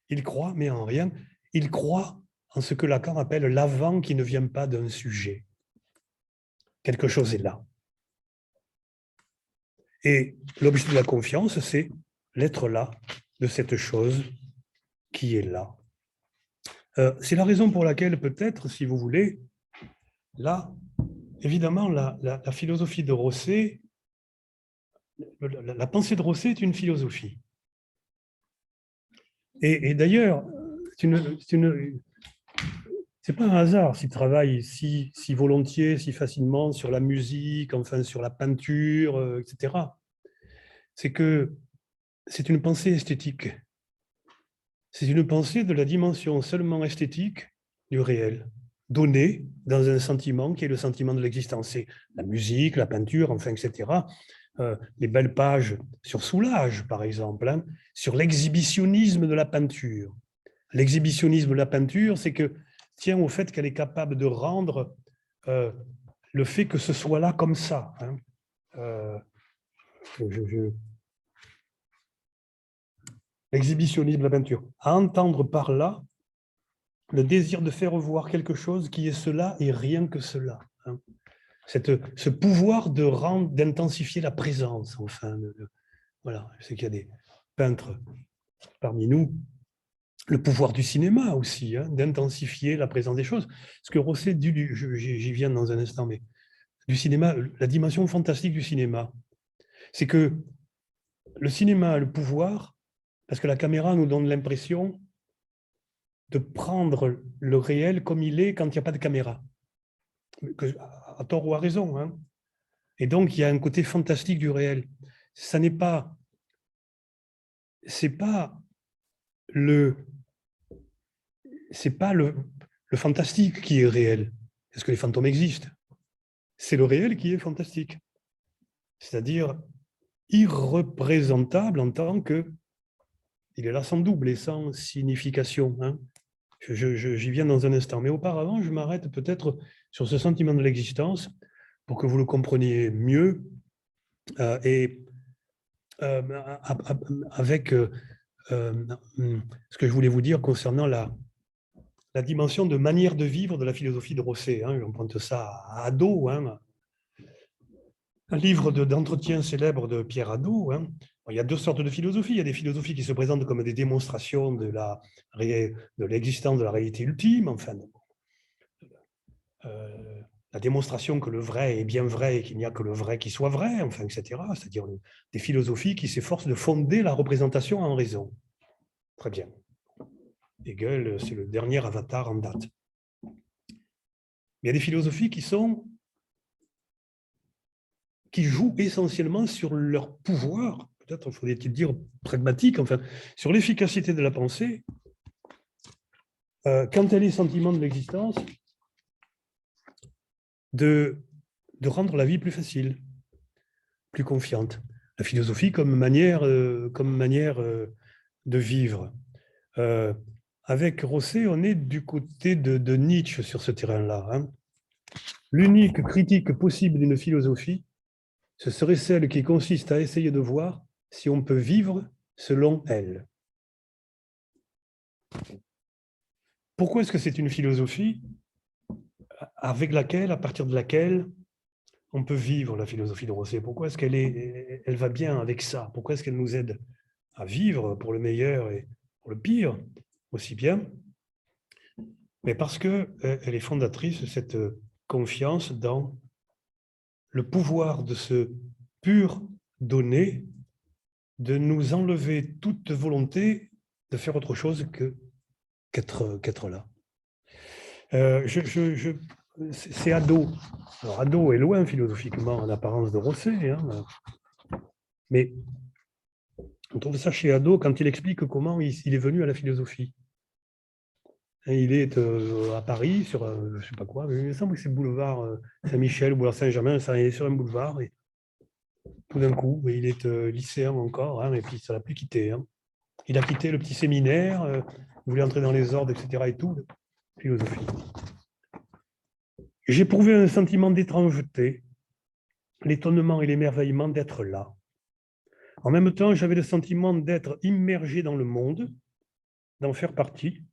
il croit, mais en rien. Il croit en ce que Lacan appelle l'avant qui ne vient pas d'un sujet. Quelque chose est là. Et l'objet de la confiance, c'est l'être là de cette chose qui est là. C'est la raison pour laquelle peut-être, si vous voulez, là, évidemment, la philosophie de Rosset, la pensée de Rosset est une philosophie. Et d'ailleurs, c'est pas un hasard s'il travaille si volontiers, si facilement sur la musique, enfin sur la peinture, etc. C'est que c'est une pensée esthétique. C'est une pensée de la dimension seulement esthétique du réel, donnée dans un sentiment qui est le sentiment de l'existence. C'est la musique, la peinture, enfin, etc. Les belles pages sur Soulages, par exemple, hein, sur l'exhibitionnisme de la peinture. L'exhibitionnisme de la peinture, c'est que tient au fait qu'elle est capable de rendre le fait que ce soit là comme ça. Hein. L'exhibitionnisme de la peinture. À entendre par là le désir de faire voir quelque chose qui est cela et rien que cela. Hein. Ce pouvoir d'intensifier la présence, enfin. Voilà, je sais qu'il y a des peintres parmi nous le pouvoir du cinéma aussi, hein, d'intensifier la présence des choses. Ce que Rosset dit, j'y viens dans un instant, mais du cinéma, la dimension fantastique du cinéma, c'est que le cinéma a le pouvoir, parce que la caméra nous donne l'impression de prendre le réel comme il est quand il n'y a pas de caméra. À tort ou à raison. Hein. Et donc, il y a un côté fantastique du réel. Ça n'est pas... C'est pas le fantastique qui est réel. Est-ce que les fantômes existent? C'est le réel qui est fantastique. C'est-à-dire irreprésentable en tant que... Il est là sans double et sans signification. Hein. J'y viens dans un instant. Mais auparavant, je m'arrête peut-être sur ce sentiment de l'existence pour que vous le compreniez mieux et avec ce que je voulais vous dire concernant la dimension de manière de vivre de la philosophie de Rosset. Hein. J'emprunte ça à Hadot, hein. Un livre d'entretien célèbre de Pierre Hadot. Hein. Il y a deux sortes de philosophies. Il y a des philosophies qui se présentent comme des démonstrations de l'existence de la réalité ultime, enfin, la démonstration que le vrai est bien vrai et qu'il n'y a que le vrai qui soit vrai, enfin, etc. C'est-à-dire des philosophies qui s'efforcent de fonder la représentation en raison. Très bien. Hegel, c'est le dernier avatar en date. Il y a des philosophies qui jouent essentiellement sur leur pouvoir, peut-être faudrait-il dire pragmatique, enfin, sur l'efficacité de la pensée, quand elle est sentiment de l'existence, de rendre la vie plus facile, plus confiante. La philosophie comme manière de vivre. Avec Rosset, on est du côté de Nietzsche sur ce terrain-là. Hein. L'unique critique possible d'une philosophie, ce serait celle qui consiste à essayer de voir si on peut vivre selon elle. Pourquoi est-ce que c'est une philosophie avec laquelle, à partir de laquelle, on peut vivre la philosophie de Rosset? Pourquoi est-ce elle va bien avec ça? Pourquoi est-ce qu'elle nous aide à vivre pour le meilleur et pour le pire aussi bien? Mais parce qu'elle est fondatrice de cette confiance dans le pouvoir de ce pur donné, de nous enlever toute volonté de faire autre chose qu'être là. C'est Hadot. Alors Hadot est loin philosophiquement en apparence de Rosset, hein, mais on trouve ça chez Hadot quand il explique comment il est venu à la philosophie. Il est à Paris, sur, je ne sais pas quoi, mais il me semble que c'est boulevard Saint-Michel ou boulevard Saint-Germain, il est sur un boulevard, et tout d'un coup, il est lycéen encore, hein, et puis ça ne l'a plus quitté. Hein. Il a quitté le petit séminaire, il voulait entrer dans les ordres, etc. et tout, philosophie. J'éprouvais un sentiment d'étrangeté, l'étonnement et l'émerveillement d'être là. En même temps, j'avais le sentiment d'être immergé dans le monde, d'en faire partie,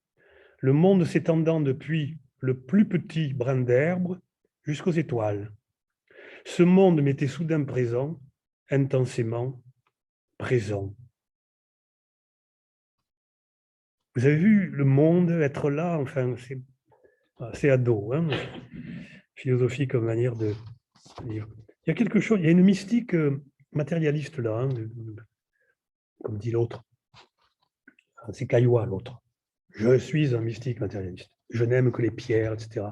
le monde s'étendant depuis le plus petit brin d'herbe jusqu'aux étoiles. Ce monde m'était soudain présent, intensément présent. Vous avez vu le monde être là, enfin, c'est Hadot, hein, philosophie comme manière de dire. Il y a quelque chose, il y a une mystique matérialiste là, hein, comme dit l'autre. C'est Caillois, l'autre. Je suis un mystique matérialiste. Je n'aime que les pierres, etc.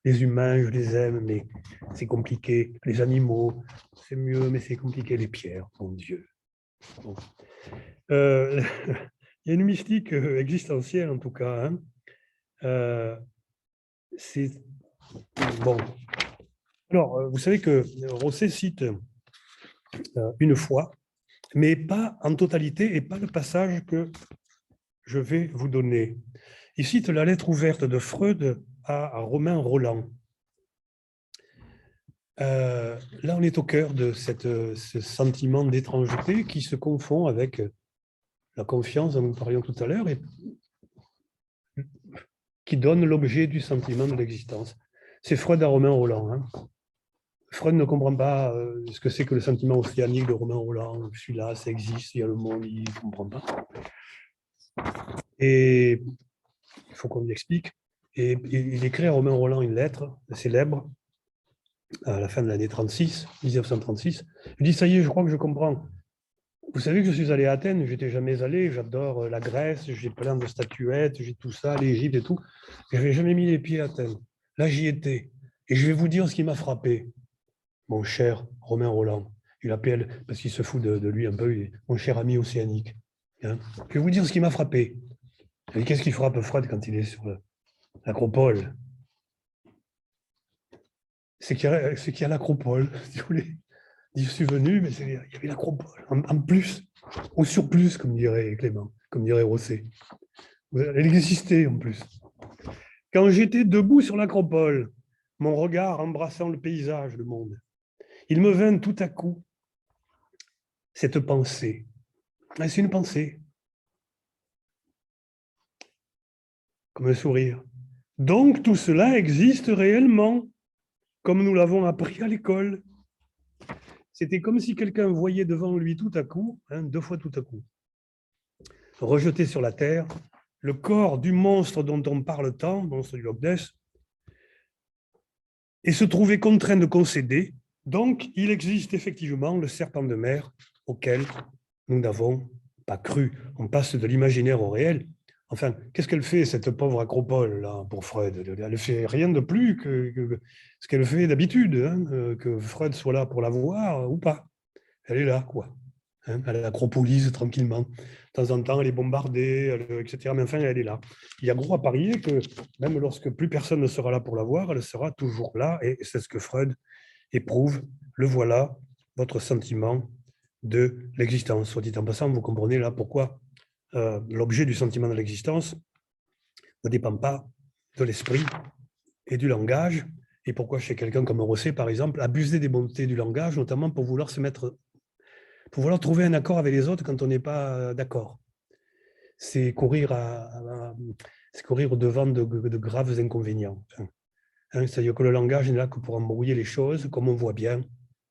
Les humains, je les aime, mais c'est compliqué. Les animaux, c'est mieux, mais c'est compliqué. Les pierres, mon Dieu. Bon. Il y a une mystique existentielle, en tout cas. Hein. C'est bon. Alors, vous savez que Rosset cite une fois, mais pas en totalité, et pas le passage que je vais vous donner. Il cite la lettre ouverte de Freud à Romain Rolland. Là, on est au cœur de ce sentiment d'étrangeté qui se confond avec la confiance dont nous parlions tout à l'heure et qui donne l'objet du sentiment de l'existence. C'est Freud à Romain Rolland. Hein. Freud ne comprend pas ce que c'est que le sentiment océanique de Romain Rolland. Je suis là, ça existe, il y a le monde, il ne comprend pas. Et il faut qu'on lui explique. Et il écrit à Romain Rolland une lettre célèbre à la fin de l'année 1936. Il dit, ça y est, je crois que je comprends. Vous savez que je suis allé à Athènes, je n'étais jamais allé, j'adore la Grèce, j'ai plein de statuettes, j'ai tout ça, l'Égypte et tout. Je n'avais jamais mis les pieds à Athènes. Là, j'y étais. Et je vais vous dire ce qui m'a frappé, mon cher Romain Rolland. Il appelle, parce qu'il se fout de lui un peu, mon cher ami océanique. Hein, je vais vous dire ce qui m'a frappé. Qu'est-ce qui frappe Freud quand il est sur l'Acropole? C'est qu'il y a l'Acropole, si vous voulez. Je suis venu, mais il y avait l'Acropole, en plus, au surplus, comme dirait Clément, comme dirait Rosset. Elle existait en plus. Quand j'étais debout sur l'Acropole, mon regard embrassant le paysage, le monde, il me vint tout à coup cette pensée. C'est une pensée, comme un sourire. Donc tout cela existe réellement, comme nous l'avons appris à l'école. C'était comme si quelqu'un voyait devant lui tout à coup, 2 fois tout à coup, rejeté sur la terre, le corps du monstre dont on parle tant, monstre du Loch Ness, et se trouvait contraint de concéder. Donc, il existe effectivement le serpent de mer auquel nous n'avons pas cru. On passe de l'imaginaire au réel. Enfin, qu'est-ce qu'elle fait, cette pauvre Acropole, là, pour Freud? Elle ne fait rien de plus que ce qu'elle fait d'habitude, que Freud soit là pour la voir ou pas. Elle est là, quoi. Elle acropolise tranquillement. De temps en temps, elle est bombardée, etc. Mais enfin, elle est là. Il y a gros à parier que même lorsque plus personne ne sera là pour la voir, elle sera toujours là. Et c'est ce que Freud éprouve. Le voilà, votre sentiment de l'existence. Soit dit en passant, vous comprenez là pourquoi l'objet du sentiment de l'existence ne dépend pas de l'esprit et du langage. Et pourquoi chez quelqu'un comme Rosset, par exemple, abuser des bontés du langage, notamment pour vouloir se mettre, pour vouloir trouver un accord avec les autres quand on n'est pas d'accord. C'est courir, c'est courir au-devant de graves inconvénients. C'est-à-dire que le langage n'est là que pour embrouiller les choses, comme on voit bien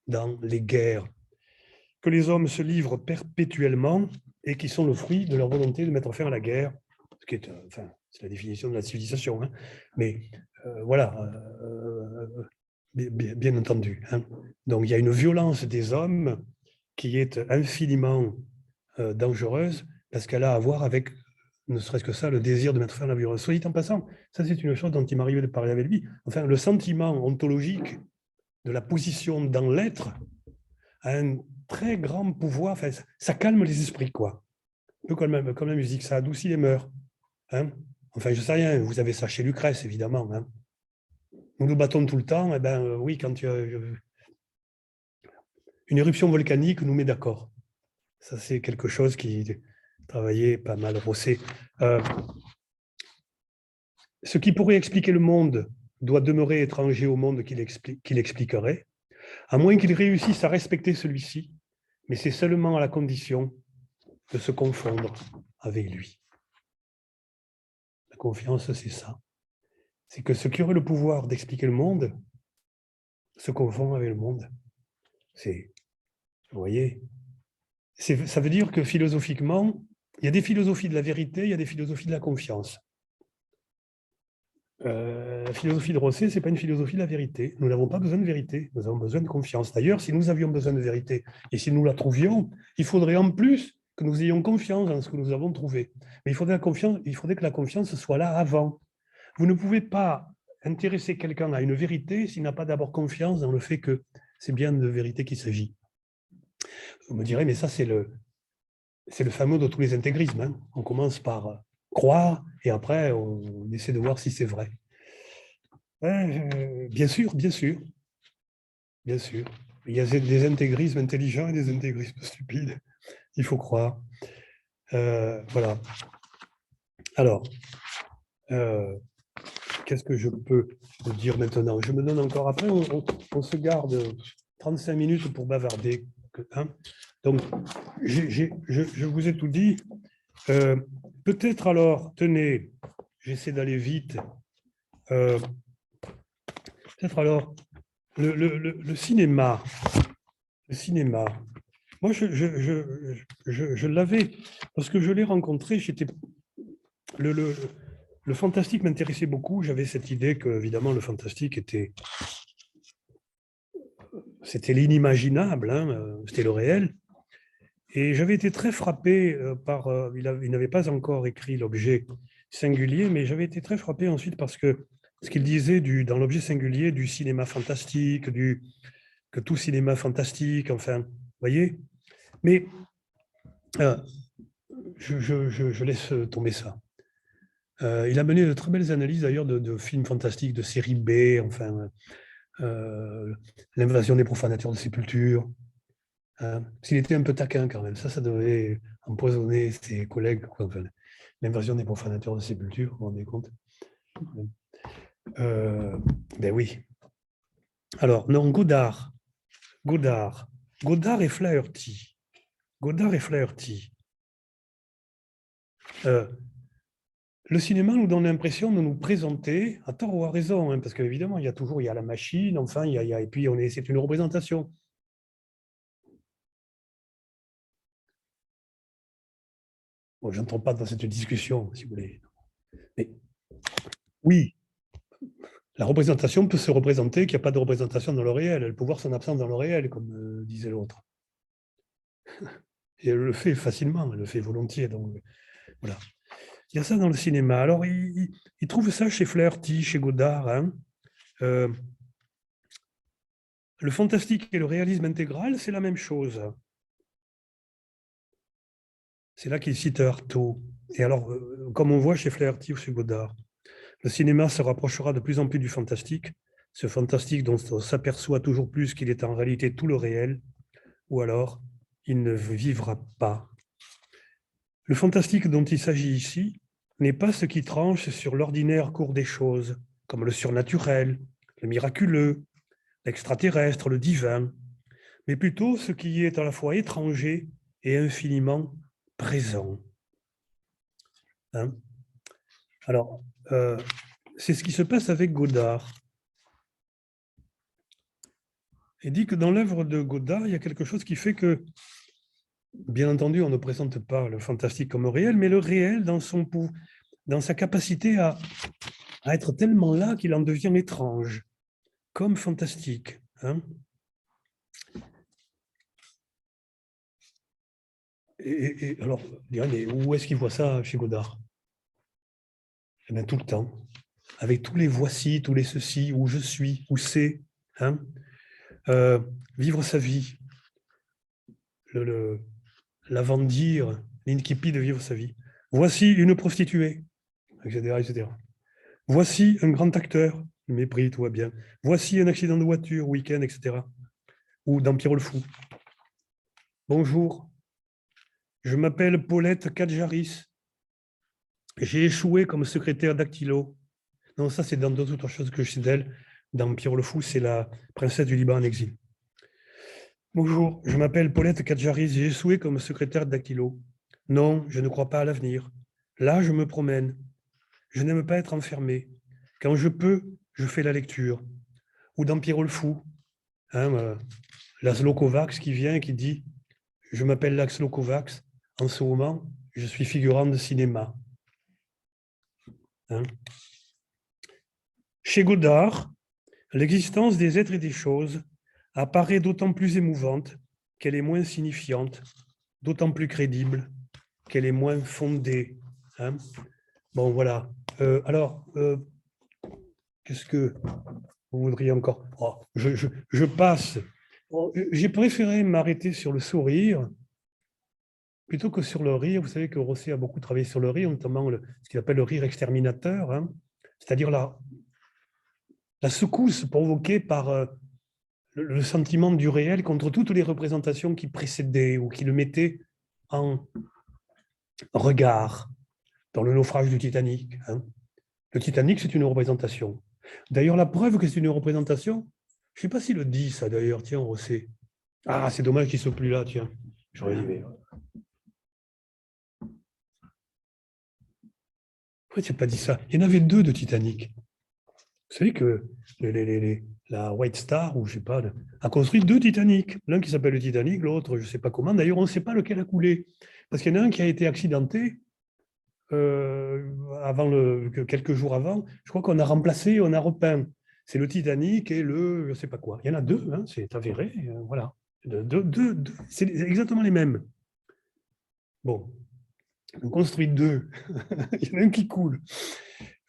dans les guerres que les hommes se livrent perpétuellement et qui sont le fruit de leur volonté de mettre fin à la guerre, ce qui est, enfin, c'est la définition de la civilisation, mais voilà, bien entendu. Donc il y a une violence des hommes qui est infiniment dangereuse parce qu'elle a à voir avec, ne serait-ce que ça, le désir de mettre fin à la violence. Soit dit en passant, ça c'est une chose dont il m'arrivait de parler avec lui, enfin le sentiment ontologique de la position dans l'être a un très grand pouvoir, enfin, ça calme les esprits, quoi. Un peu comme la musique, ça adoucit les mœurs. Enfin, je ne sais rien, vous avez ça chez Lucrèce, évidemment. Nous nous battons tout le temps, et ben oui, quand une éruption volcanique nous met d'accord. Ça, c'est quelque chose qui travaillait pas mal Rosset. Ce qui pourrait expliquer le monde doit demeurer étranger au monde qu'il expliquerait, à moins qu'il réussisse à respecter celui-ci, mais c'est seulement à la condition de se confondre avec lui. La confiance, c'est ça. C'est que ce qui aurait le pouvoir d'expliquer le monde se confond avec le monde. Vous voyez, ça veut dire que philosophiquement, il y a des philosophies de la vérité, il y a des philosophies de la confiance. La philosophie de Rosset, ce n'est pas une philosophie de la vérité. Nous n'avons pas besoin de vérité, nous avons besoin de confiance. D'ailleurs, si nous avions besoin de vérité, et si nous la trouvions, il faudrait en plus que nous ayons confiance dans ce que nous avons trouvé. Mais il faudrait que la confiance soit là avant. Vous ne pouvez pas intéresser quelqu'un à une vérité s'il n'a pas d'abord confiance dans le fait que c'est bien de vérité qu'il s'agit. Vous me direz, mais ça, c'est le fameux de tous les intégrismes. On commence par croire et après, on essaie de voir si c'est vrai. Bien sûr, bien sûr. Bien sûr. Il y a des intégrismes intelligents et des intégrismes stupides. Il faut croire. Voilà. Alors, qu'est-ce que je peux vous dire maintenant? Je me donne encore, après, on se garde 35 minutes pour bavarder. Donc, je vous ai tout dit. Peut-être alors, tenez, j'essaie d'aller vite. Peut-être alors, le cinéma. Le cinéma. Moi, je l'avais, parce que je l'ai rencontré, j'étais le fantastique m'intéressait beaucoup. J'avais cette idée que, évidemment, le fantastique c'était l'inimaginable, hein, c'était le réel. Et j'avais été très frappé par... il n'avait pas encore écrit l'objet singulier, mais j'avais été très frappé ensuite parce que ce qu'il disait dans l'objet singulier du cinéma fantastique, que tout cinéma fantastique, enfin, vous voyez. Mais je laisse tomber ça. Il a mené de très belles analyses d'ailleurs de films fantastiques, de série B, enfin, l'invasion des profanateurs de sépulture. S'il était un peu taquin quand même, ça devait empoisonner ses collègues. Enfin, l'invasion des profanateurs de sépulture, vous vous rendez compte? Ben oui. Alors, non, Godard et Flaherty. Godard et Flaherty. Le cinéma nous donne l'impression de nous présenter, à tort ou à raison, hein, parce qu'évidemment, il y a la machine, enfin, et puis c'est une représentation. Bon, je n'entre pas dans cette discussion, si vous voulez. Mais oui, la représentation peut se représenter qu'il n'y a pas de représentation dans le réel. Elle peut voir son absence dans le réel, comme disait l'autre. Et elle le fait facilement, elle le fait volontiers. Donc, voilà. Il y a ça dans le cinéma. Alors, il trouve ça chez Flaherty, chez Godard. Hein. Le fantastique et le réalisme intégral, c'est la même chose. C'est là qu'il cite Artaud. Et alors, comme on voit chez Flaherty ou chez Godard, le cinéma se rapprochera de plus en plus du fantastique, ce fantastique dont on s'aperçoit toujours plus qu'il est en réalité tout le réel, ou alors il ne vivra pas. Le fantastique dont il s'agit ici n'est pas ce qui tranche sur l'ordinaire cours des choses, comme le surnaturel, le miraculeux, l'extraterrestre, le divin, mais plutôt ce qui est à la fois étranger et infiniment présent. Hein? Alors, c'est ce qui se passe avec Godard. Il dit que dans l'œuvre de Godard, il y a quelque chose qui fait que, bien entendu, on ne présente pas le fantastique comme réel, mais le réel dans sa capacité à être tellement là qu'il en devient étrange, comme fantastique. Hein. Et alors, mais où est-ce qu'il voit ça chez Godard? Eh bien, tout le temps, avec tous les voici, tous les ceci, où je suis, où c'est. Hein. Vivre sa vie, l'avant-dire, l'incipit de vivre sa vie. Voici une prostituée, etc., etc. Voici un grand acteur, mépris, tout va bien. Voici un accident de voiture, week-end, etc. Ou dans Pierrot le Fou. Bonjour, je m'appelle Paulette Kadjaris. J'ai échoué comme secrétaire dactylo. Non, ça c'est dans d'autres choses que je sais d'elle. Dans Pierrot le Fou, c'est la princesse du Liban en exil. Bonjour, je m'appelle Paulette Kadjaris, j'ai échoué comme secrétaire dactylo. Non, je ne crois pas à l'avenir. Là, je me promène. Je n'aime pas être enfermé. Quand je peux, je fais la lecture. Ou dans Pierrot le Fou, hein, Laszlo Kovacs qui vient et qui dit « Je m'appelle Laszlo Kovacs, en ce moment, je suis figurant de cinéma. Hein. » Chez Godard, l'existence des êtres et des choses apparaît d'autant plus émouvante qu'elle est moins signifiante, d'autant plus crédible qu'elle est moins fondée. Hein. Bon, voilà. Alors, qu'est-ce que vous voudriez encore? Oh, je passe. Oh, j'ai préféré m'arrêter sur le sourire plutôt que sur le rire. Vous savez que Rosset a beaucoup travaillé sur le rire, notamment ce qu'il appelle le rire exterminateur, hein, c'est-à-dire la secousse provoquée par le sentiment du réel contre toutes les représentations qui précédaient ou qui le mettaient en regard dans le naufrage du Titanic. Hein. Le Titanic, c'est une représentation. D'ailleurs, la preuve que c'est une représentation, je ne sais pas s'il le dit, ça d'ailleurs, tiens, Rosset. Ah, c'est dommage qu'il ne soit plus là, tiens. J'aurais dit, mais... Pourquoi tu n'as pas dit ça? Il y en avait deux de Titanic. Vous savez que la White Star, ou je ne sais pas, a construit deux Titanic. L'un qui s'appelle le Titanic, l'autre, je ne sais pas comment. D'ailleurs, on ne sait pas lequel a coulé. Parce qu'il y en a un qui a été accidenté quelques jours avant, je crois qu'on a remplacé, on a repeint. C'est le Titanic et le, je ne sais pas quoi. Il y en a deux, hein, c'est avéré, voilà. C'est exactement les mêmes. Bon, on construit deux. Il y en a un qui coule.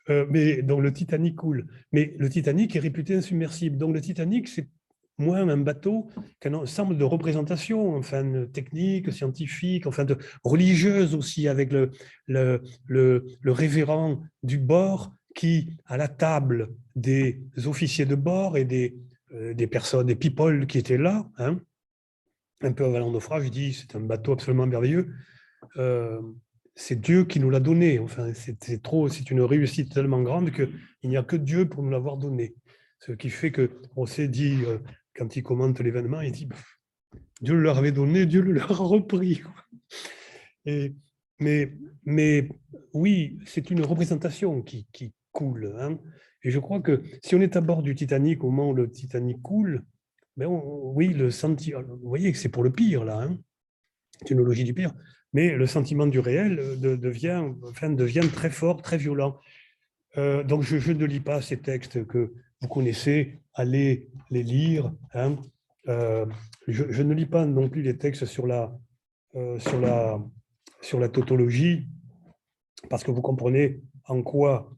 Mais donc le Titanic coule. Mais le Titanic est réputé insubmersible. Donc le Titanic, c'est moins un bateau qu'un ensemble de représentations, enfin techniques, scientifiques, enfin religieuses aussi, avec le révérend du bord qui, à la table des officiers de bord et des personnes, des people qui étaient là, hein, un peu avant le naufrage, dit c'est un bateau absolument merveilleux. C'est Dieu qui nous l'a donné. Enfin, c'est une réussite tellement grande qu'il n'y a que Dieu pour nous l'avoir donné. Ce qui fait que Rosset dit, quand il commente l'événement, il dit Dieu le leur avait donné, Dieu le leur a repris. Et, mais oui, c'est une représentation qui coule. Hein. Et je crois que si on est à bord du Titanic au moment où le Titanic coule, ben oui, vous voyez que c'est pour le pire là. Hein. C'est une logique du pire. Mais le sentiment du réel devient très fort, très violent. Donc je ne lis pas ces textes que vous connaissez, allez les lire. Hein. Je ne lis pas non plus les textes sur la tautologie, parce que vous comprenez en quoi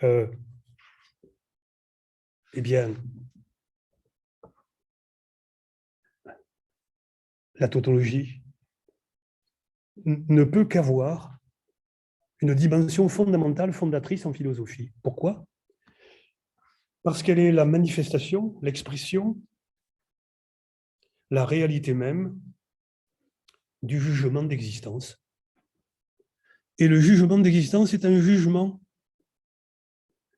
eh bien, la tautologie ne peut qu'avoir une dimension fondamentale, fondatrice en philosophie. Pourquoi ? Parce qu'elle est la manifestation, l'expression, la réalité même du jugement d'existence. Et le jugement d'existence est un jugement.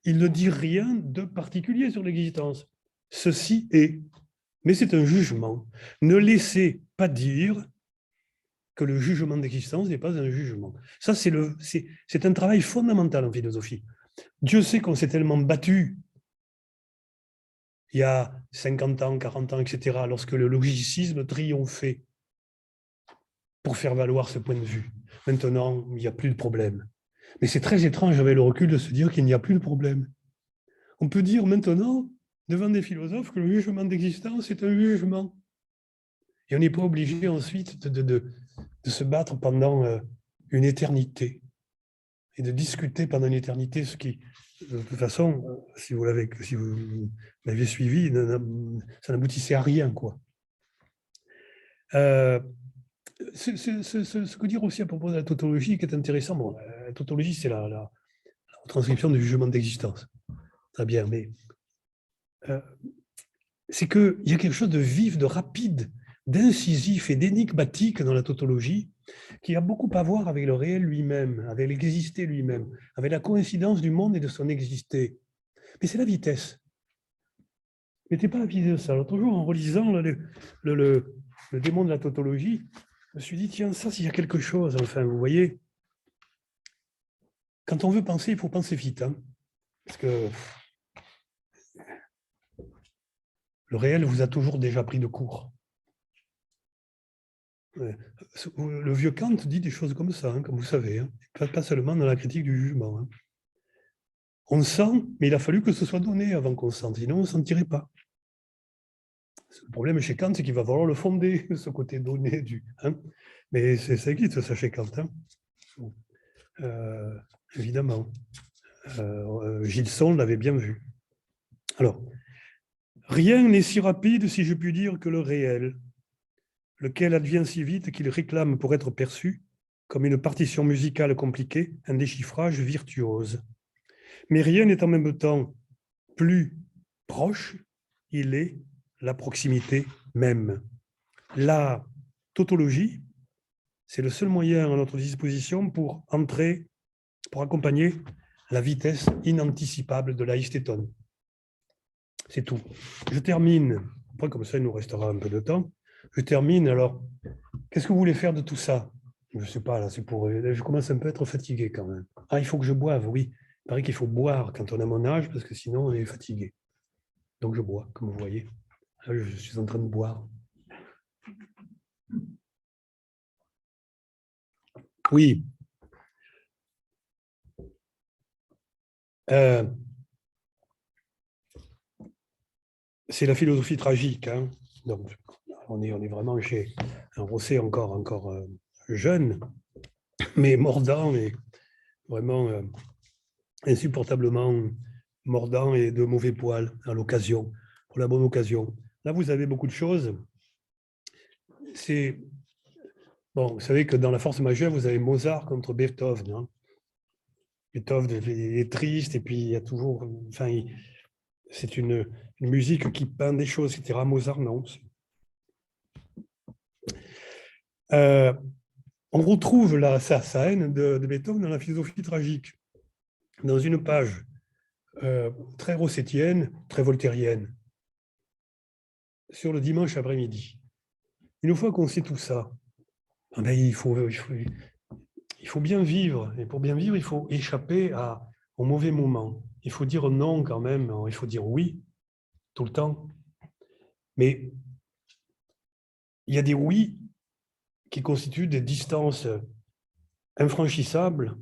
Il ne dit rien de particulier sur l'existence. Ceci est, mais c'est un jugement. Ne laissez pas dire que le jugement d'existence n'est pas un jugement. Ça, c'est un travail fondamental en philosophie. Dieu sait qu'on s'est tellement battu il y a 50 ans, 40 ans, etc., lorsque le logicisme triomphait pour faire valoir ce point de vue. Maintenant, il n'y a plus de problème. Mais c'est très étrange avec le recul de se dire qu'il n'y a plus de problème. On peut dire maintenant, devant des philosophes, que le jugement d'existence est un jugement. Et on n'est pas obligé ensuite de se battre pendant une éternité et de discuter pendant une éternité, ce qui, de toute façon, si vous l'avez suivi, ça n'aboutissait à rien, quoi. Ce que dire aussi à propos de la tautologie qui est intéressant, bon, la tautologie, c'est la transcription du jugement d'existence. Très bien, mais c'est qu'il y a quelque chose de vif, de rapide, d'incisif et d'énigmatique dans la tautologie qui a beaucoup à voir avec le réel lui-même, avec l'existé lui-même, avec la coïncidence du monde et de son existé. Mais c'est la vitesse. Mettez pas la vitesse de ça. L'autre jour, en relisant le démon de la tautologie, je me suis dit, tiens, ça, s'il y a quelque chose, enfin, vous voyez, quand on veut penser, il faut penser vite. Hein, parce que le réel vous a toujours déjà pris de court. Le vieux Kant dit des choses comme ça, hein, comme vous savez, hein, pas seulement dans la critique du jugement. Hein. On sent, mais il a fallu que ce soit donné avant qu'on sente, sinon on ne sentirait pas. Le problème chez Kant, c'est qu'il va falloir le fonder, ce côté donné du. Hein. Mais ça existe, ça, chez Kant. Hein. Évidemment. Gilson l'avait bien vu. Alors, rien n'est si rapide, si je puis dire, que le réel, lequel advient si vite qu'il réclame pour être perçu, comme une partition musicale compliquée, un déchiffrage virtuose. Mais rien n'est en même temps plus proche, il est la proximité même. La tautologie, c'est le seul moyen à notre disposition pour accompagner la vitesse inanticipable de l'Aïstéton. C'est tout. Je termine, après comme ça il nous restera un peu de temps, je termine alors, qu'est-ce que vous voulez faire de tout ça? Je ne sais pas, là, je commence un peu à être fatigué quand même. Ah, il faut que je boive, oui. Il paraît qu'il faut boire quand on a mon âge, parce que sinon on est fatigué. Donc je bois, comme vous voyez. Là, je suis en train de boire. Oui. Euh, c'est la philosophie tragique. Hein. Donc, on est vraiment chez un Rosset encore jeune, mais mordant et vraiment insupportablement mordant et de mauvais poil à l'occasion, pour la bonne occasion. Là, vous avez beaucoup de choses. C'est bon, vous savez que dans la force majeure, vous avez Mozart contre Beethoven. Hein. Beethoven est triste et puis il y a toujours, enfin, c'est une musique qui peint des choses, etc. Mozart, non. On retrouve là sa haine de Beethoven dans la philosophie tragique, dans une page très rossettienne, très voltairienne, sur le dimanche après-midi. Une fois qu'on sait tout ça, ben, il faut bien vivre. Et pour bien vivre, il faut échapper au mauvais moment. Il faut dire non quand même, il faut dire oui tout le temps. Mais il y a des oui qui constituent des distances infranchissables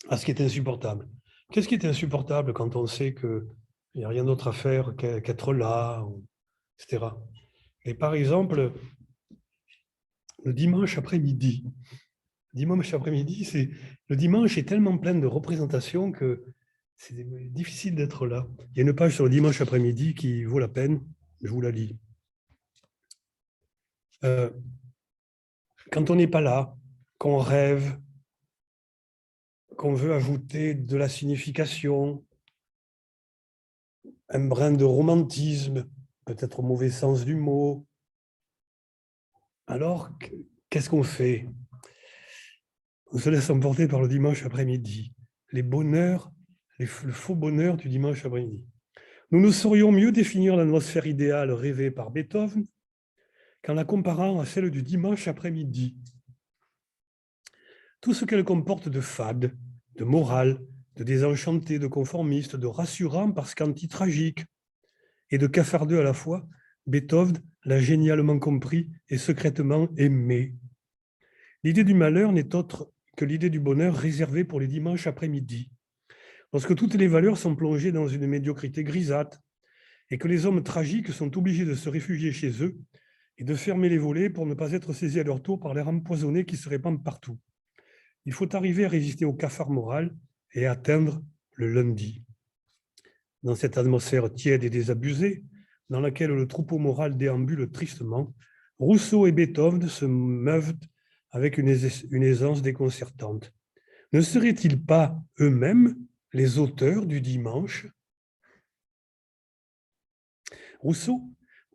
à ce qui est insupportable. Qu'est-ce qui est insupportable quand on sait qu'il n'y a rien d'autre à faire qu'être là, etc. Et par exemple, le dimanche après-midi, le dimanche est tellement plein de représentations que c'est difficile d'être là. Il y a une page sur le dimanche après-midi qui vaut la peine, je vous la lis. Quand on n'est pas là, qu'on rêve, qu'on veut ajouter de la signification, un brin de romantisme, peut-être au mauvais sens du mot, alors qu'est-ce qu'on fait? On se laisse emporter par le dimanche après-midi, les bonheurs, le faux bonheur du dimanche après-midi. Nous ne saurions mieux définir l'atmosphère idéale rêvée par Beethoven qu'en la comparant à celle du dimanche après-midi. Tout ce qu'elle comporte de fade, de moral, de désenchanté, de conformiste, de rassurant parce qu'anti-tragique, et de cafardeux à la fois, Beethoven l'a génialement compris et secrètement aimé. L'idée du malheur n'est autre que l'idée du bonheur réservée pour les dimanches après-midi. Lorsque toutes les valeurs sont plongées dans une médiocrité grisâtre et que les hommes tragiques sont obligés de se réfugier chez eux et de fermer les volets pour ne pas être saisis à leur tour par l'air empoisonné qui se répand partout. Il faut arriver à résister au cafard moral et atteindre le lundi. Dans cette atmosphère tiède et désabusée, dans laquelle le troupeau moral déambule tristement, Rousseau et Beethoven se meuvent avec une aisance déconcertante. Ne seraient-ils pas eux-mêmes les auteurs du dimanche? Rousseau,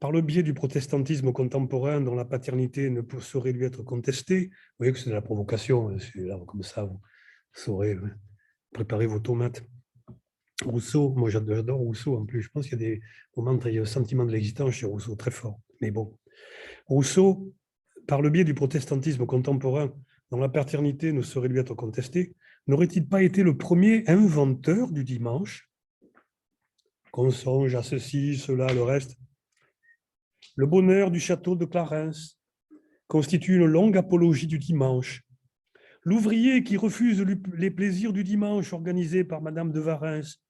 par le biais du protestantisme contemporain dont la paternité ne saurait lui être contestée, vous voyez que c'est de la provocation, là, comme ça vous saurez préparer vos tomates. Rousseau, moi j'adore Rousseau en plus, je pense qu'il y a des moments, il y a un sentiment de l'existence chez Rousseau très fort, mais bon. Rousseau, par le biais du protestantisme contemporain dont la paternité ne saurait lui être contestée, n'aurait-il pas été le premier inventeur du dimanche? Qu'on songe à ceci, cela, le reste. Le bonheur du château de Clarens constitue une longue apologie du dimanche. L'ouvrier qui refuse les plaisirs du dimanche organisés par Madame de Varens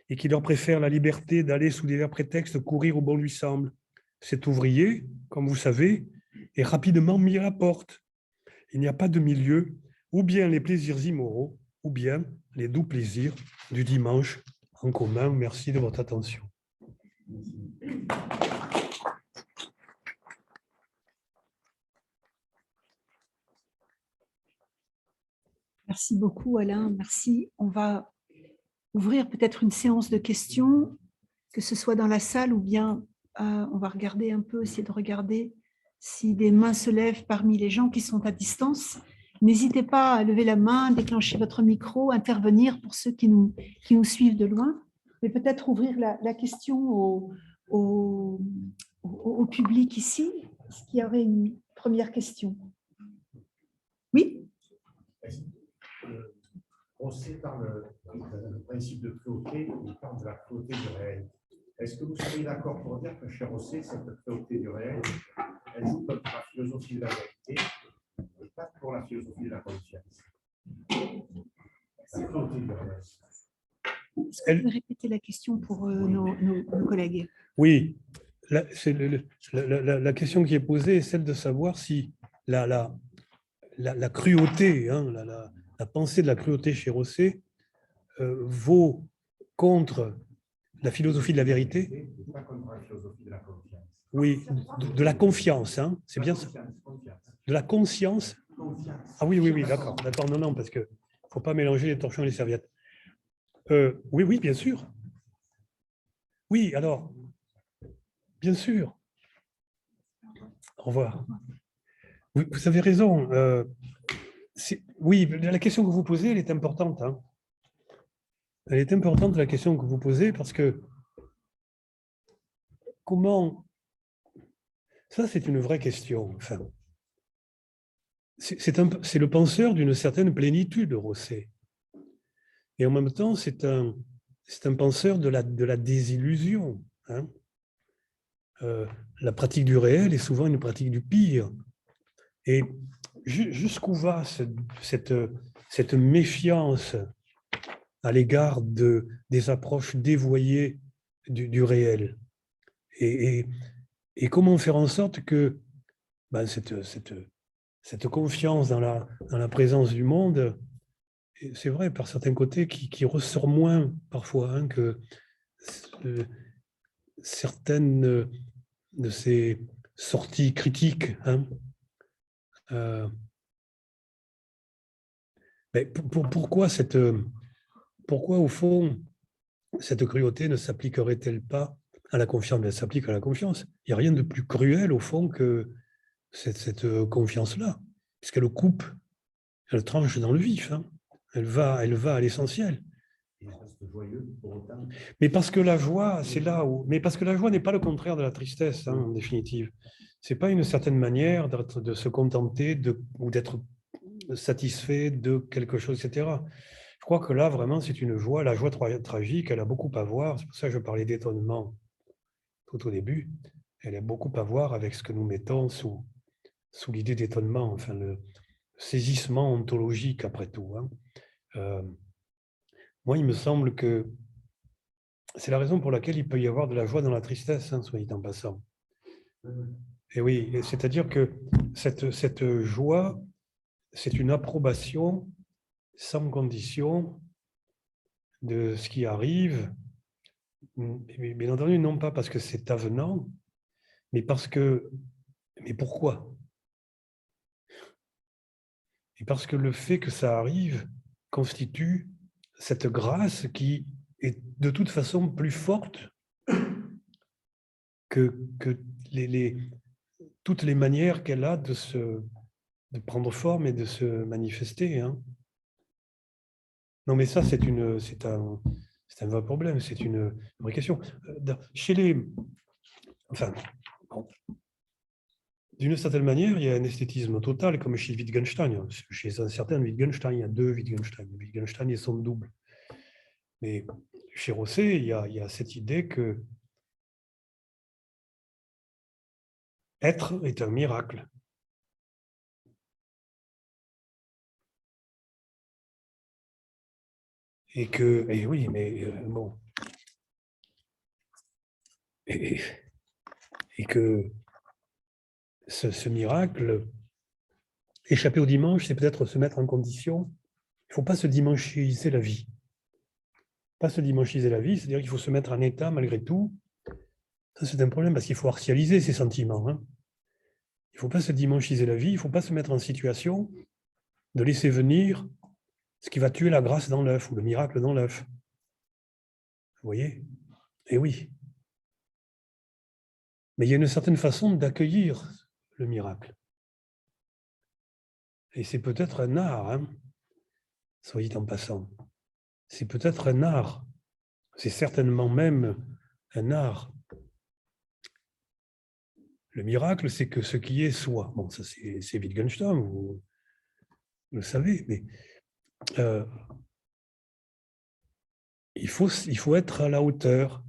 et qui leur préfère la liberté d'aller sous divers prétextes courir où bon lui semble. Cet ouvrier, comme vous savez, est rapidement mis à la porte. Il n'y a pas de milieu, ou bien les plaisirs immoraux, ou bien les doux plaisirs du dimanche en commun. Merci de votre attention. Merci beaucoup, Alain. Merci. On va ouvrir peut-être une séance de questions, que ce soit dans la salle ou bien on va regarder un peu, essayer de regarder si des mains se lèvent parmi les gens qui sont à distance. N'hésitez pas à lever la main, déclencher votre micro, intervenir pour ceux qui nous suivent de loin, mais peut-être ouvrir la question au public ici. Est-ce qu'il y aurait une première question? Oui? Rosset parle le principe de cruauté, il parle de la cruauté du réel. Est-ce que vous seriez d'accord pour dire que chez Rosset, cette cruauté du réel, elle joue contre la philosophie de la vérité et pas pour la philosophie de la conscience? La cruauté du réel. Est-ce que vous pouvez répéter la question pour nos collègues? Oui, la question qui est posée est celle de savoir si la cruauté, hein, la pensée de la cruauté chez Rosset vaut contre la philosophie de la vérité. Pas contre la philosophie de la confiance. Oui, de la confiance, hein, c'est bien ça. De la conscience. Ah oui, oui, oui, d'accord, non, non, parce qu'il ne faut pas mélanger les torchons et les serviettes. Oui, oui, bien sûr. Oui, alors, bien sûr. Au revoir. Vous avez raison. Oui, la question que vous posez, elle est importante. Hein. Elle est importante, la question que vous posez, parce que comment... Ça, c'est une vraie question. Enfin, c'est le penseur d'une certaine plénitude, Rosset. Et en même temps, c'est un penseur de la désillusion. Hein. La pratique du réel est souvent une pratique du pire. Et jusqu'où va cette méfiance à l'égard des approches dévoyées du réel? Et comment faire en sorte que ben, cette confiance dans la présence du monde, c'est vrai, par certains côtés, qui ressort moins parfois hein, que certaines de ces sorties critiques. Hein. Mais pourquoi, au fond, cette cruauté ne s'appliquerait-elle pas à la confiance? Mais elle s'applique à la confiance. Il n'y a rien de plus cruel, au fond, que cette confiance-là, puisqu'elle coupe, elle tranche dans le vif. Hein. Elle va à l'essentiel. Mais parce que la joie, c'est là où... Mais parce que la joie n'est pas le contraire de la tristesse, hein, en définitive. Ce n'est pas une certaine manière de se contenter ou d'être satisfait de quelque chose, etc. Je crois que là, vraiment, c'est une joie. La joie tragique, elle a beaucoup à voir. C'est pour ça que je parlais d'étonnement tout au début. Elle a beaucoup à voir avec ce que nous mettons sous l'idée d'étonnement, enfin, le saisissement ontologique, après tout. Hein. Moi, il me semble que c'est la raison pour laquelle il peut y avoir de la joie dans la tristesse, hein, soit dit en passant. Et oui, c'est-à-dire que cette joie, c'est une approbation sans condition de ce qui arrive, mais bien entendu, non pas parce que c'est avenant, mais parce que... Mais pourquoi? Et parce que le fait que ça arrive constitue cette grâce qui est de toute façon plus forte que toutes les manières qu'elle a de prendre forme et de se manifester. Hein. Non, mais ça, c'est un vrai problème, c'est une vraie question. Chez les... Enfin, bon, d'une certaine manière, il y a un esthétisme total, comme chez Wittgenstein. Chez un certain Wittgenstein, il y a deux Wittgenstein. Wittgenstein et son double. Mais chez Rosset, il y a cette idée que être est un miracle. Et oui, mais bon. Et que ce miracle, échapper au dimanche, c'est peut-être se mettre en condition. Il ne faut pas se dimanchiser la vie. Pas se dimanchiser la vie, c'est-à-dire qu'il faut se mettre en état malgré tout. Ça, c'est un problème parce qu'il faut artialiser ses sentiments. Hein. Il ne faut pas se dimanchiser la vie, il ne faut pas se mettre en situation de laisser venir ce qui va tuer la grâce dans l'œuf ou le miracle dans l'œuf. Vous voyez? Eh oui. Mais il y a une certaine façon d'accueillir le miracle. Et c'est peut-être un art, hein, soit dit en passant. C'est peut-être un art. C'est certainement même un art. Le miracle, c'est que ce qui est soit. Bon, ça c'est Wittgenstein, vous le savez, mais il faut être à la hauteur,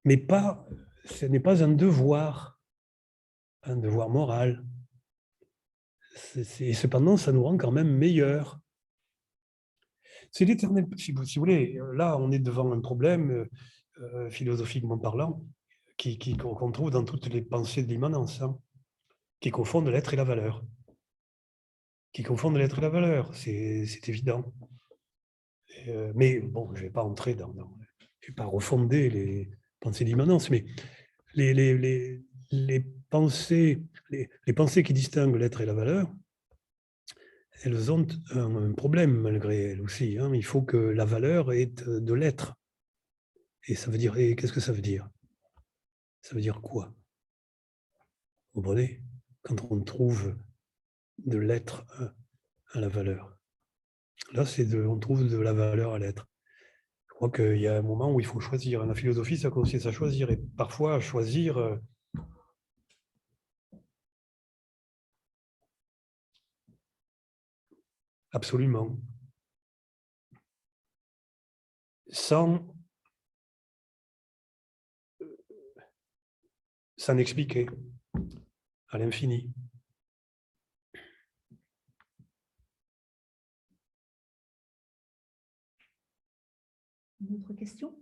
mais pas, ce n'est pas un devoir moral. Et cependant, ça nous rend quand même meilleurs. C'est l'éternel, si vous voulez, là, on est devant un problème, philosophiquement parlant, qu'on trouve dans toutes les pensées de l'immanence, hein, qui confondent l'être et la valeur. Qui confondent l'être et la valeur, c'est évident. Mais bon, je ne vais pas entrer je ne vais pas refonder les pensées d'immanence, mais les pensées qui distinguent l'être et la valeur, elles ont un problème malgré elles aussi, hein. Il faut que la valeur ait de l'être. Et ça veut dire, et qu'est-ce que ça veut dire? Ça veut dire quoi? Vous comprenez? Quand on trouve de l'être à la valeur. Là, on trouve de la valeur à l'être. Je crois qu'il y a un moment où il faut choisir. La philosophie, ça consiste à choisir. Et parfois, à choisir... absolument. Sans expliquer à l'infini. Une autre question?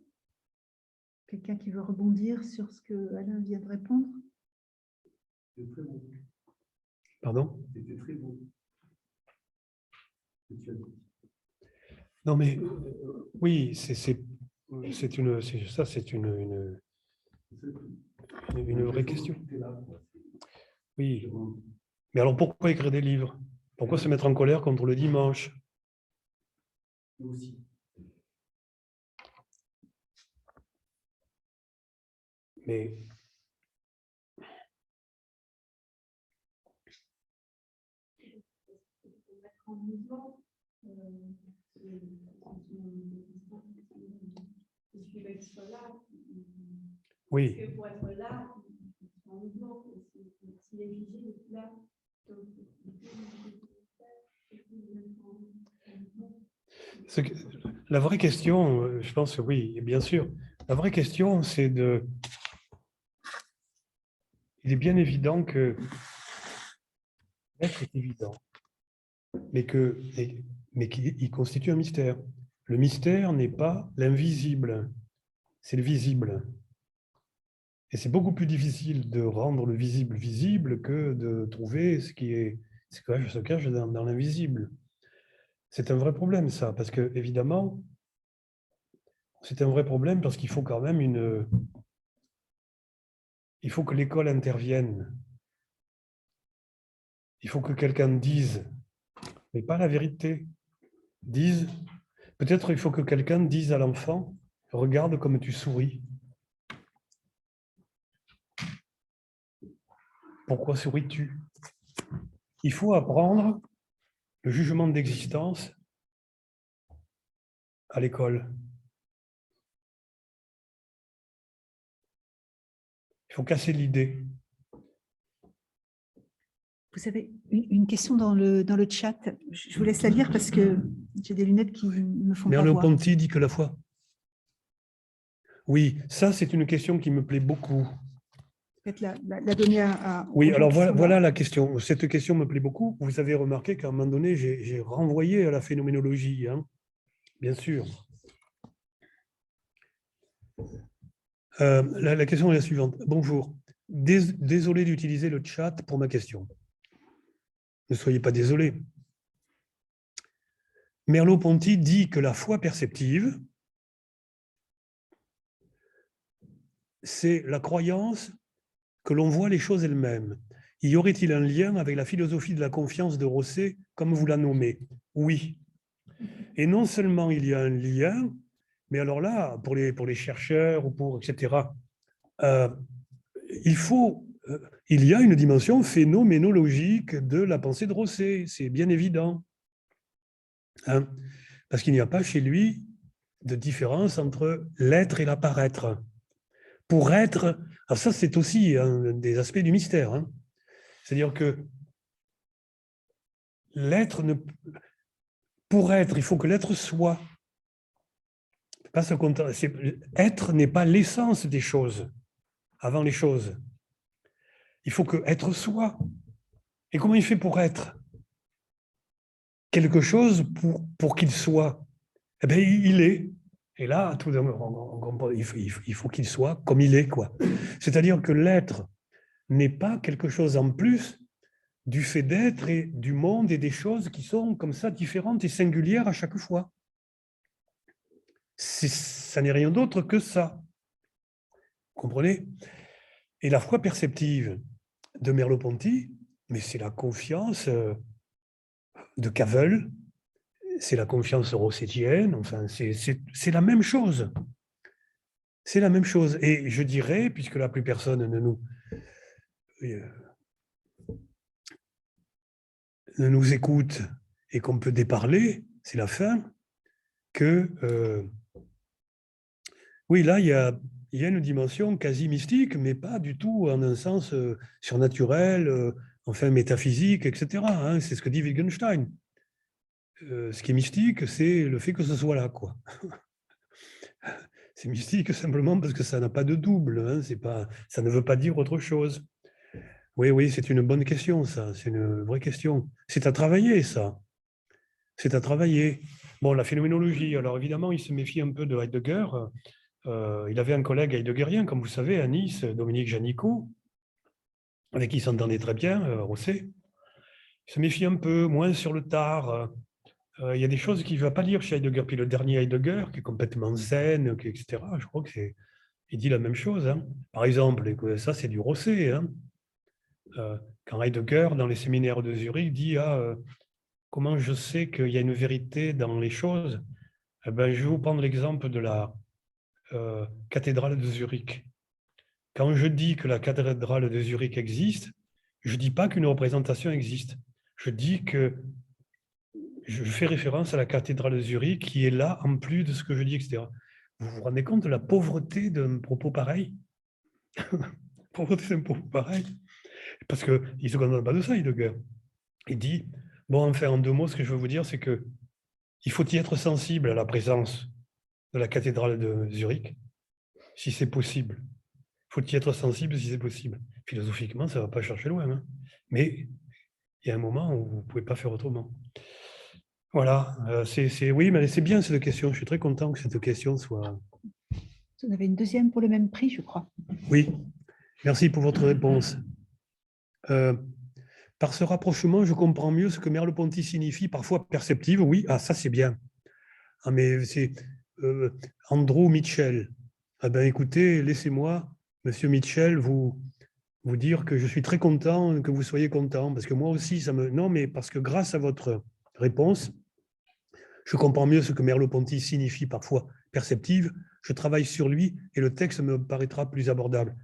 Quelqu'un qui veut rebondir sur ce que Alain vient de répondre? C'était très beau. Pardon? C'était très beau. Non, mais oui, c'est une vraie question. Oui. Mais alors pourquoi écrire des livres? Pourquoi se mettre en colère contre le dimanche? Mais oui. La vraie question, je pense, oui, bien sûr. La vraie question, c'est de... Il est bien évident que l'être est évident, mais qu'il constitue un mystère. Le mystère n'est pas l'invisible, c'est le visible. Et c'est beaucoup plus difficile de rendre le visible visible que de trouver ce qui se cache dans l'invisible. C'est un vrai problème, ça, parce que, évidemment, c'est un vrai problème parce qu'il faut quand même il faut que l'école intervienne. Il faut que quelqu'un dise, mais pas la vérité, dise, peut-être il faut que quelqu'un dise à l'enfant, regarde comme tu souris. Pourquoi souris-tu? Il faut apprendre le jugement d'existence à l'école. Il faut casser l'idée. Vous avez une question dans le chat. Je vous laisse la lire parce que j'ai des lunettes qui me font pas voir. Merleau-Ponty dit que la foi. Oui, ça c'est une question qui me plaît beaucoup. Peut-être la donner à oui, alors voilà la question. Cette question me plaît beaucoup. Vous avez remarqué qu'à un moment donné, j'ai renvoyé à la phénoménologie, hein, bien sûr. La question est la suivante. Bonjour. Désolé d'utiliser le chat pour ma question. Ne soyez pas désolé. Merleau-Ponty dit que la foi perceptive, c'est la croyance que l'on voit les choses elles-mêmes. Y aurait-il un lien avec la philosophie de la confiance de Rosset, comme vous la nommez? Oui. Et non seulement il y a un lien, mais alors là, pour les chercheurs, ou pour etc., il y a une dimension phénoménologique de la pensée de Rosset, c'est bien évident. Hein, parce qu'il n'y a pas chez lui de différence entre l'être et l'apparaître. Pour être, alors ça c'est aussi un des aspects du mystère, hein. C'est-à-dire que l'être, pour être, il faut que l'être soit. Être n'est pas l'essence des choses, avant les choses. Il faut que être soit. Et comment il fait pour être quelque chose pour qu'il soit? Eh bien, il est. Et là, tout d'un coup, il faut qu'il soit comme il est, quoi. C'est-à-dire que l'être n'est pas quelque chose en plus du fait d'être et du monde et des choses qui sont comme ça différentes et singulières à chaque fois. Ça n'est rien d'autre que ça. Vous comprenez? Et la foi perceptive de Merleau-Ponty, mais c'est la confiance de Cavell, c'est la confiance rossettienne, enfin, c'est la même chose. C'est la même chose. Et je dirais, puisque là, plus personne ne nous écoute et qu'on peut déparler, c'est la fin, que oui, là, il y a une dimension quasi mystique, mais pas du tout en un sens surnaturel, enfin métaphysique, etc. Hein, c'est ce que dit Wittgenstein. Ce qui est mystique, c'est le fait que ce soit là, quoi. C'est mystique simplement parce que ça n'a pas de double. Hein, ça ne veut pas dire autre chose. Oui, oui, c'est une bonne question, ça. C'est une vraie question. C'est à travailler, ça. C'est à travailler. Bon, la phénoménologie, alors évidemment, il se méfie un peu de Heidegger. Il avait un collègue heideggerien, comme vous savez, à Nice, Dominique Janicot, avec qui il s'entendait très bien, Rosset. Il se méfie un peu, moins sur le tard. Il y a des choses qu'il ne va pas lire chez Heidegger. Puis le dernier Heidegger, qui est complètement zen, etc., je crois qu'il dit la même chose. Hein. Par exemple, ça, c'est du Rosset. Hein. Quand Heidegger, dans les séminaires de Zurich, dit comment je sais qu'il y a une vérité dans les choses, eh ben, je vais vous prendre l'exemple de la cathédrale de Zurich. Quand je dis que la cathédrale de Zurich existe, je ne dis pas qu'une représentation existe. Je dis que je fais référence à la cathédrale de Zurich qui est là en plus de ce que je dis, etc. Vous vous rendez compte de la pauvreté d'un propos pareil? Pauvreté d'un propos pareil? Parce qu'il ne se contente pas de ça, Heidegger. Il dit, bon, enfin, en 2 mots, ce que je veux vous dire, c'est que il faut y être sensible à la présence de la cathédrale de Zurich, si c'est possible. Il faut y être sensible si c'est possible. Philosophiquement, ça ne va pas chercher loin. Hein. Mais il y a un moment où vous ne pouvez pas faire autrement. Voilà, oui, mais c'est bien cette question. Je suis très content que cette question soit... Vous en avez une deuxième pour le même prix, je crois. Oui, merci pour votre réponse. Par ce rapprochement, je comprends mieux ce que Merleau-Ponty signifie, parfois perceptive. Oui, ça c'est bien. Ah, mais c'est Andrew Mitchell. Ah ben écoutez, laissez-moi, Monsieur Mitchell, vous dire que je suis très content que vous soyez content, parce que moi aussi, Non, mais parce que grâce à votre réponse, je comprends mieux ce que Merleau-Ponty signifie parfois perceptive, je travaille sur lui et le texte me paraîtra plus abordable.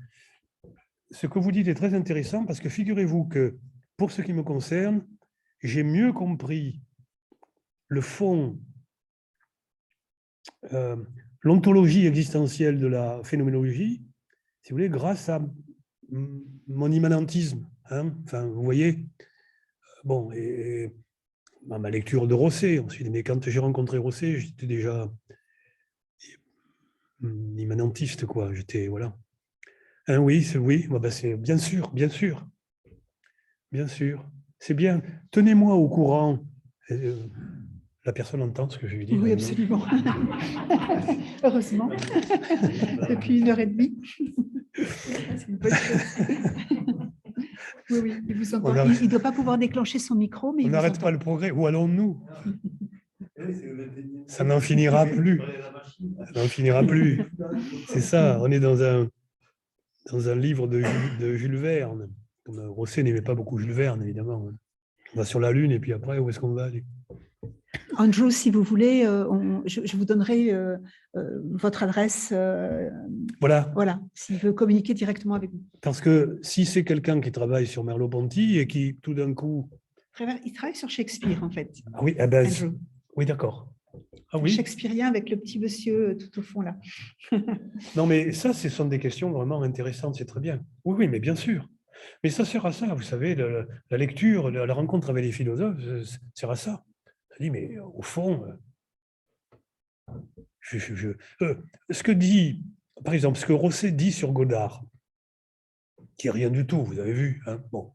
Ce que vous dites est très intéressant parce que figurez-vous que, pour ce qui me concerne, j'ai mieux compris le fond, l'ontologie existentielle de la phénoménologie, si vous voulez, grâce à mon immanentisme. Hein, enfin, vous voyez, bon, et ma lecture de Rosset ensuite, mais quand j'ai rencontré Rosset, j'étais déjà immanentiste, quoi. J'étais, voilà. Hein, oui, c'est bien sûr, bien sûr. Bien sûr. C'est bien. Tenez-moi au courant. La personne entend ce que je lui dis. Oui, absolument. Heureusement. Depuis 1h30. C'est une bonne chose. Oui, oui, il vous entend. Il ne doit pas pouvoir déclencher son micro, mais on n'arrête pas le progrès. Où allons-nous? Ça n'en finira plus. Ça n'en finira plus. C'est ça. On est dans un livre de Jules Verne. Rosset n'aimait pas beaucoup Jules Verne, évidemment. On va sur la Lune et puis après, où est-ce qu'on va aller? Andrew, si vous voulez, je vous donnerai votre adresse. Voilà, s'il veut communiquer directement avec vous. Parce que si c'est quelqu'un qui travaille sur Merleau-Ponty et qui, tout d'un coup... Il travaille sur Shakespeare, en fait. Ah oui, eh ben, oui, d'accord. Ah oui. Shakespearien avec le petit monsieur tout au fond, là. Non, mais ça, ce sont des questions vraiment intéressantes, c'est très bien. Oui, oui, mais bien sûr. Mais ça sert à ça, vous savez, la lecture, la rencontre avec les philosophes, ça sert à ça. Ça dit, mais au fond, ce que dit, par exemple, ce que Rosset dit sur Godard, qui est rien du tout, vous avez vu, hein, bon,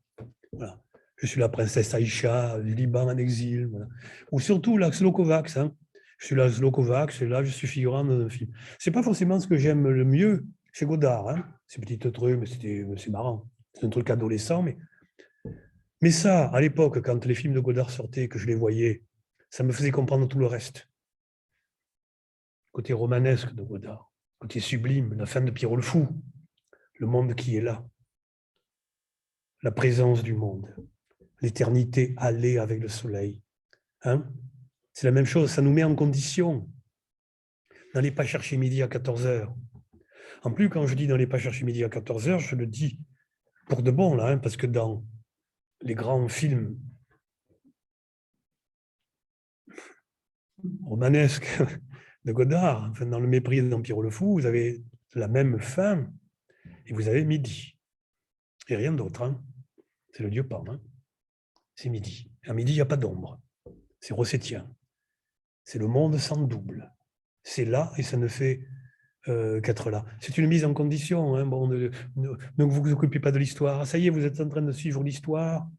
voilà. Je suis la princesse Aïcha du Liban en exil, voilà. Ou surtout Laszlo Kovacs, hein. Je suis Laszlo Kovacs, et là, je suis figurant dans un film. C'est pas forcément ce que j'aime le mieux chez Godard. Hein. Ces petits trucs, mais c'est marrant. C'est un truc adolescent, mais ça, à l'époque, quand les films de Godard sortaient, que je les voyais, ça me faisait comprendre tout le reste. Côté romanesque de Godard, côté sublime, la fin de Pierrot le Fou, le monde qui est là, la présence du monde, l'éternité allée avec le soleil. Hein? C'est la même chose, ça nous met en condition. N'allez pas chercher midi à 14h. En plus, quand je dis n'allez pas chercher midi à 14h, je le dis pour de bon, là, hein, parce que dans les grands films romanesques de Godard, enfin, dans Le Mépris de Pierrot le Fou, vous avez la même fin et vous avez midi. Et rien d'autre. Hein. C'est le Dieu Pan. Hein. C'est midi. À midi, il n'y a pas d'ombre. C'est Rossettien. C'est le monde sans double. C'est là et ça ne fait qu'être là. C'est une mise en condition. Hein. Bon, ne vous occupez pas de l'histoire. Ah, ça y est, vous êtes en train de suivre l'histoire.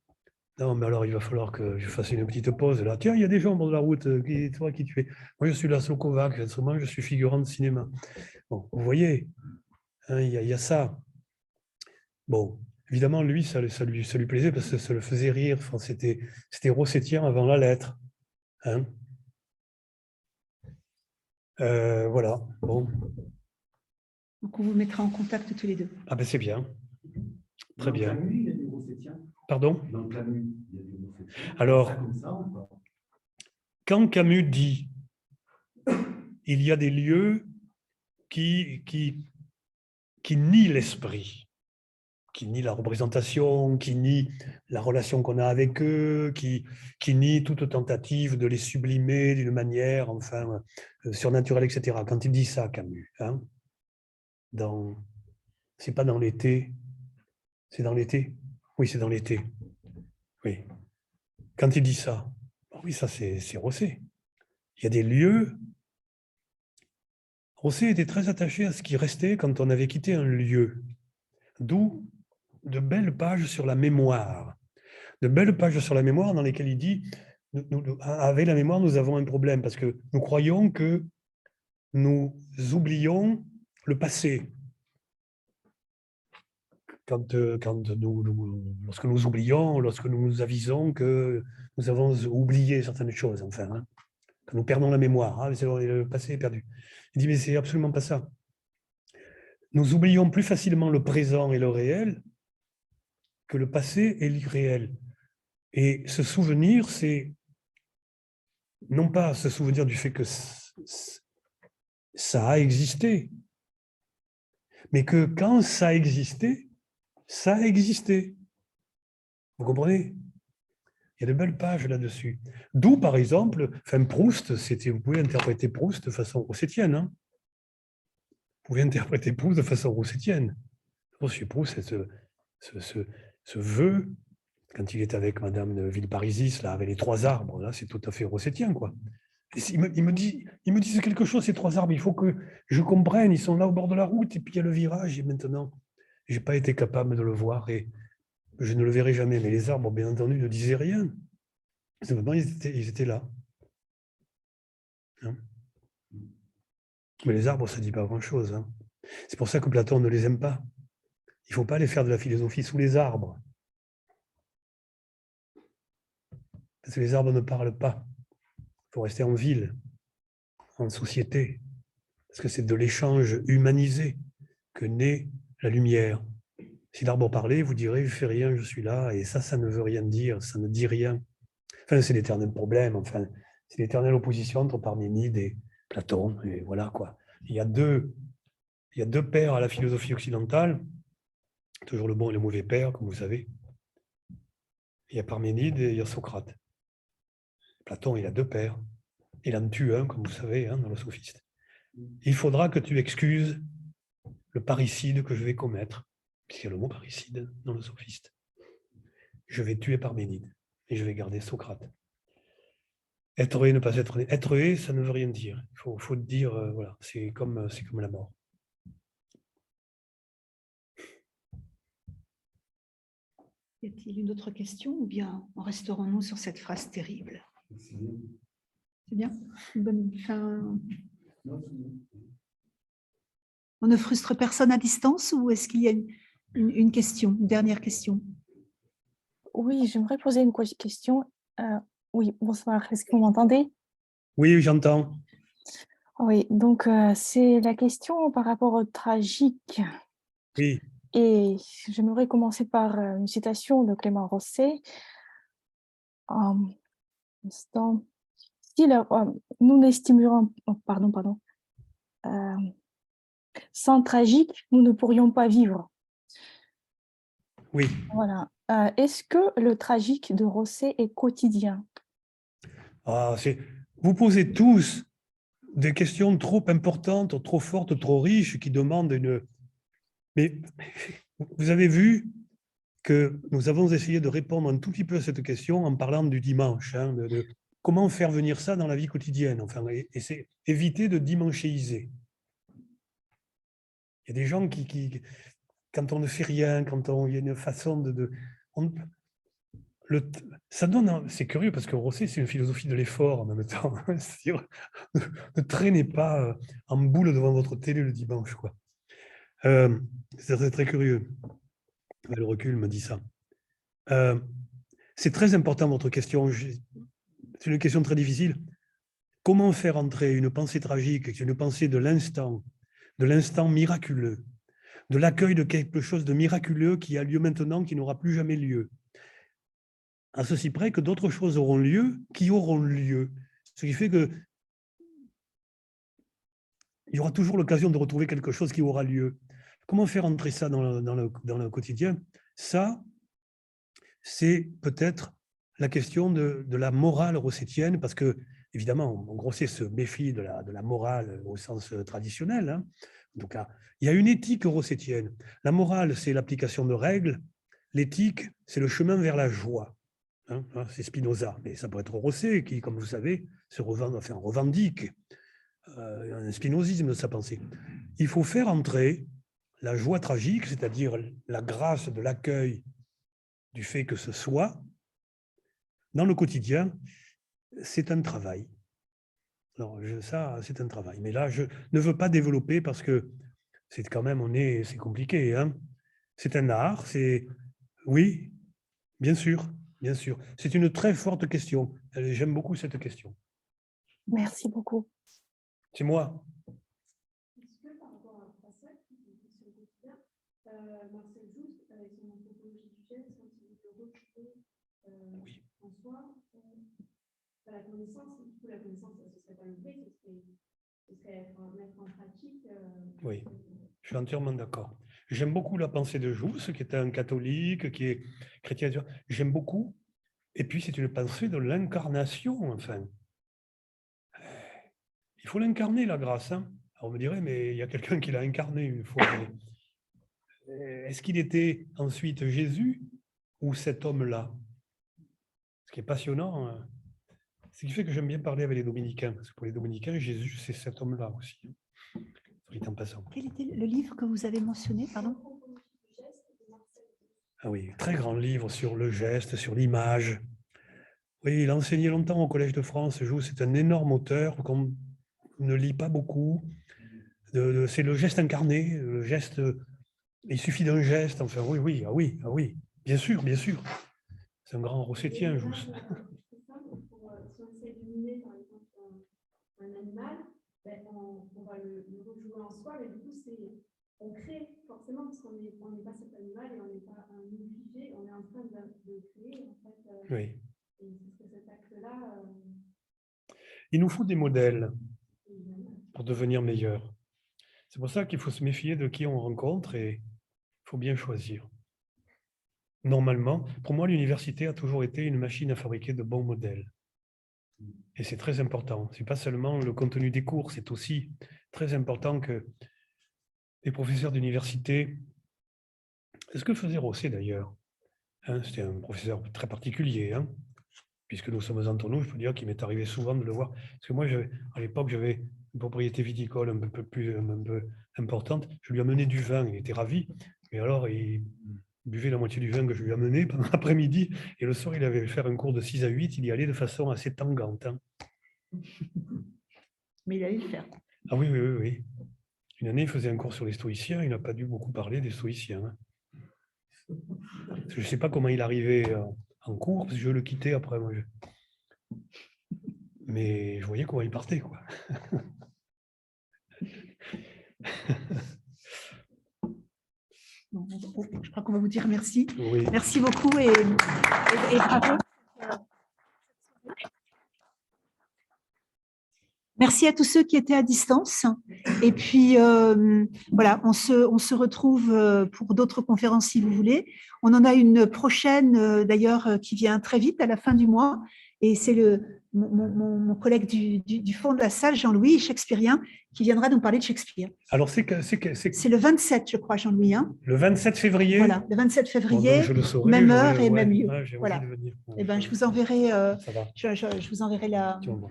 Non, mais alors il va falloir que je fasse une petite pause là. Tiens, il y a des gens au bord de la route. Toi, qui tu es? Moi, je suis Laszlo Kovacs. En ce moment, je suis figurant de cinéma. Bon, vous voyez, hein, il y a ça. Bon, évidemment, lui, ça lui plaisait parce que ça le faisait rire. Enfin, c'était Rossettien avant la lettre. Hein. Voilà, bon. Donc, on vous mettra en contact tous les deux. Ah ben c'est bien. Très bien. Dans Camus, il y a des Rossettiens. Pardon? Dans Camus, il y a des Rossettiens. Alors, Comme ça, ou pas? quand Camus dit « il y a des lieux qui nient l'esprit », qui nient la représentation, qui nient la relation qu'on a avec eux, qui nient toute tentative de les sublimer d'une manière, enfin, surnaturelle, etc. Quand il dit ça, Camus, hein, c'est pas dans l'été, c'est dans l'été? Oui, c'est dans l'été. Oui. Quand il dit ça, oui, ça c'est Rosset. Il y a des lieux. Rosset était très attaché à ce qui restait quand on avait quitté un lieu. D'où de belles pages sur la mémoire. De belles pages sur la mémoire dans lesquelles il dit avec la mémoire, nous avons un problème parce que nous croyons que nous oublions le passé. Lorsque nous oublions, lorsque nous nous avisons que nous avons oublié certaines choses, enfin, hein, quand nous perdons la mémoire, hein, le passé est perdu. Il dit, mais c'est absolument pas ça. Nous oublions plus facilement le présent et le réel que le passé et l'irréel. Et se souvenir, c'est non pas se souvenir du fait que ça a existé, mais que quand ça a existé, ça a existé. Vous comprenez? Il y a de belles pages là-dessus. D'où, par exemple, Proust, vous pouvez interpréter Proust de façon rossettienne. Hein, vous pouvez interpréter Proust de façon rossettienne. Chez Proust, ce vœu, quand il est avec Madame de Villeparisis, là, avec les 3 arbres, là, c'est tout à fait rossettien, quoi. Ils me disent quelque chose, ces 3 arbres, il faut que je comprenne, ils sont là au bord de la route, et puis il y a le virage, et maintenant, je n'ai pas été capable de le voir, et je ne le verrai jamais, mais les arbres, bien entendu, ne disaient rien. Simplement, ils étaient là. Hein, mais les arbres, ça ne dit pas grand-chose. Hein. C'est pour ça que Platon ne les aime pas. Il ne faut pas aller faire de la philosophie sous les arbres. Parce que les arbres ne parlent pas. Il faut rester en ville, en société. Parce que c'est de l'échange humanisé que naît la lumière. Si l'arbre parlait, vous direz, je ne fais rien, je suis là, et ça ne veut rien dire, ça ne dit rien. Enfin, c'est l'éternel problème, enfin, c'est l'éternelle opposition entre Parménide et Platon, et voilà quoi. Il y a deux pères à la philosophie occidentale, toujours le bon et le mauvais père, comme vous savez. Il y a Parménide et il y a Socrate. Platon, il a 2 pères. Il en tue un, comme vous savez, hein, dans le sophiste. Il faudra que tu excuses le parricide que je vais commettre, puisqu'il y a le mot parricide dans le sophiste. Je vais tuer Parménide et je vais garder Socrate. Être et ne pas être. Être et, ça ne veut rien dire. Il faut dire, voilà, c'est comme la mort. Y a-t-il une autre question ou bien en resterons-nous sur cette phrase terrible? C'est bien. Une bonne fin. On ne frustre personne à distance ou est-ce qu'il y a une question, une dernière question? Oui, j'aimerais poser une question. Oui, bonsoir, est-ce que vous m'entendez? Oui, j'entends. Oui, donc c'est la question par rapport au tragique. Oui, Et j'aimerais commencer par une citation de Clément Rosset. Instant. Si nous n'estimerons, pardon, euh, sans tragique, nous ne pourrions pas vivre. oui. Voilà. Est-ce que le tragique de Rosset est quotidien? Ah, vous posez tous des questions trop importantes, trop fortes, trop riches, qui demandent une... Mais vous avez vu que nous avons essayé de répondre un tout petit peu à cette question en parlant du dimanche, hein, de comment faire venir ça dans la vie quotidienne, enfin, et c'est éviter de dimanchéiser. Il y a des gens qui quand on ne fait rien, il y a une façon ça donne, c'est curieux parce que Rosset, c'est une philosophie de l'effort en même temps. C'est-à-dire, ne traînez pas en boule devant votre télé le dimanche, quoi. C'est très, très curieux. Le recul me dit ça. C'est très important votre question. C'est une question très difficile. Comment faire entrer une pensée tragique, une pensée de l'instant miraculeux, de l'accueil de quelque chose de miraculeux qui a lieu maintenant, qui n'aura plus jamais lieu, à ceci près que d'autres choses auront lieu, qui auront lieu. Ce qui fait que il y aura toujours l'occasion de retrouver quelque chose qui aura lieu. Comment faire entrer ça dans le quotidien? Ça, c'est peut-être la question de la morale rossettienne, parce que, évidemment, Rosset se méfie de la morale au sens traditionnel. Hein. En tout cas, il y a une éthique rossettienne. La morale, c'est l'application de règles. L'éthique, c'est le chemin vers la joie. Hein, c'est Spinoza, mais ça pourrait être Rosset qui, comme vous savez, revendique un spinozisme de sa pensée. Il faut faire entrer la joie tragique, c'est-à-dire la grâce de l'accueil du fait que ce soit, dans le quotidien. C'est un travail. Alors, ça, c'est un travail. Mais là, je ne veux pas développer parce que c'est quand même, c'est compliqué. Hein. C'est un art, oui, bien sûr, bien sûr. C'est une très forte question. J'aime beaucoup cette question. Merci beaucoup. C'est moi. Est-ce que par rapport à ça, qui est une question quotidienne, Marcel Joust, avec son anthropologie du geste, quand il veut retrouver Oui. en soi la connaissance, du coup la connaissance, ce serait pas une clé, ce serait mettre en pratique. Oui, je suis entièrement d'accord. J'aime beaucoup la pensée de Jousse, qui est un catholique, qui est chrétien. J'aime beaucoup. Et puis, c'est une pensée de l'incarnation, enfin. Il faut l'incarner, la grâce. Hein. Alors, on me dirait, mais il y a quelqu'un qui l'a incarné une fois. Est-ce qu'il était ensuite Jésus ou cet homme-là? Ce qui est passionnant, ce qui fait que j'aime bien parler avec les dominicains, parce que pour les dominicains, Jésus, c'est cet homme-là aussi. En passant. Quel était le livre que vous avez mentionné, pardon? Ah oui, très grand livre sur le geste, sur l'image. Oui, il a enseigné longtemps au Collège de France. C'est un énorme auteur qu'on ne lit pas beaucoup. C'est le geste incarné, le geste. Il suffit d'un geste. Enfin, oui, ah oui, bien sûr, bien sûr. C'est un grand rossettien, Jousse. Si on essaie de mimer, par exemple, un animal, on va le rejouer en soi, mais du coup, on crée forcément, parce qu'on n'est pas cet animal et on n'est pas un figé, on est en train de créer, en fait. Oui. Et c'est cet acte-là. Il nous faut des modèles pour devenir meilleurs. C'est pour ça qu'il faut se méfier de qui on rencontre et il faut bien choisir. Normalement, pour moi, l'université a toujours été une machine à fabriquer de bons modèles. Et c'est très important. Ce n'est pas seulement le contenu des cours, c'est aussi très important que les professeurs d'université, c'est ce que faisait Rosset d'ailleurs. Hein, c'était un professeur très particulier, hein, puisque nous sommes entre nous, je peux dire qu'il m'est arrivé souvent de le voir. Parce que moi, à l'époque, j'avais une propriété viticole un peu importante. Je lui amenais du vin, il était ravi. Mais alors, il buvait la moitié du vin que je lui amenais pendant l'après-midi. Et le soir, il avait fait un cours de 6 à 8. Il y allait de façon assez tangente. Hein. Mais il allait le faire. Ah oui, oui, oui, oui. Une année, il faisait un cours sur les stoïciens, il n'a pas dû beaucoup parler des stoïciens. Hein. Je ne sais pas comment il arrivait en cours, parce que je le quittais après. Moi, mais je voyais comment il partait, quoi. Bon, je crois qu'on va vous dire merci. Oui. Merci beaucoup et bravo. Merci à tous ceux qui étaient à distance. Et puis, voilà, on se retrouve pour d'autres conférences si vous voulez. On en a une prochaine, d'ailleurs, qui vient très vite, à la fin du mois. Et c'est mon collègue du fond de la salle, Jean-Louis, shakespearien, qui viendra nous parler de Shakespeare. Alors, c'est le 27, je crois, Jean-Louis. Hein. Le 27 février. Voilà, le 27 Bon, février, donc je le saurai, même heure et même lieu. Ouais, j'ai voilà. envie de venir. Eh ben, je vous enverrai, Ça va. je vous enverrai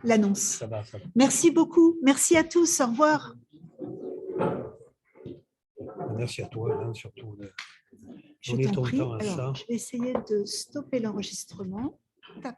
l'annonce. Ça va, ça va. Merci beaucoup. Merci à tous. Au revoir. Merci à toi, hein, surtout. Je Donner t'en ton prie. temps à Alors, ça. je vais essayer de stopper l'enregistrement. Tac.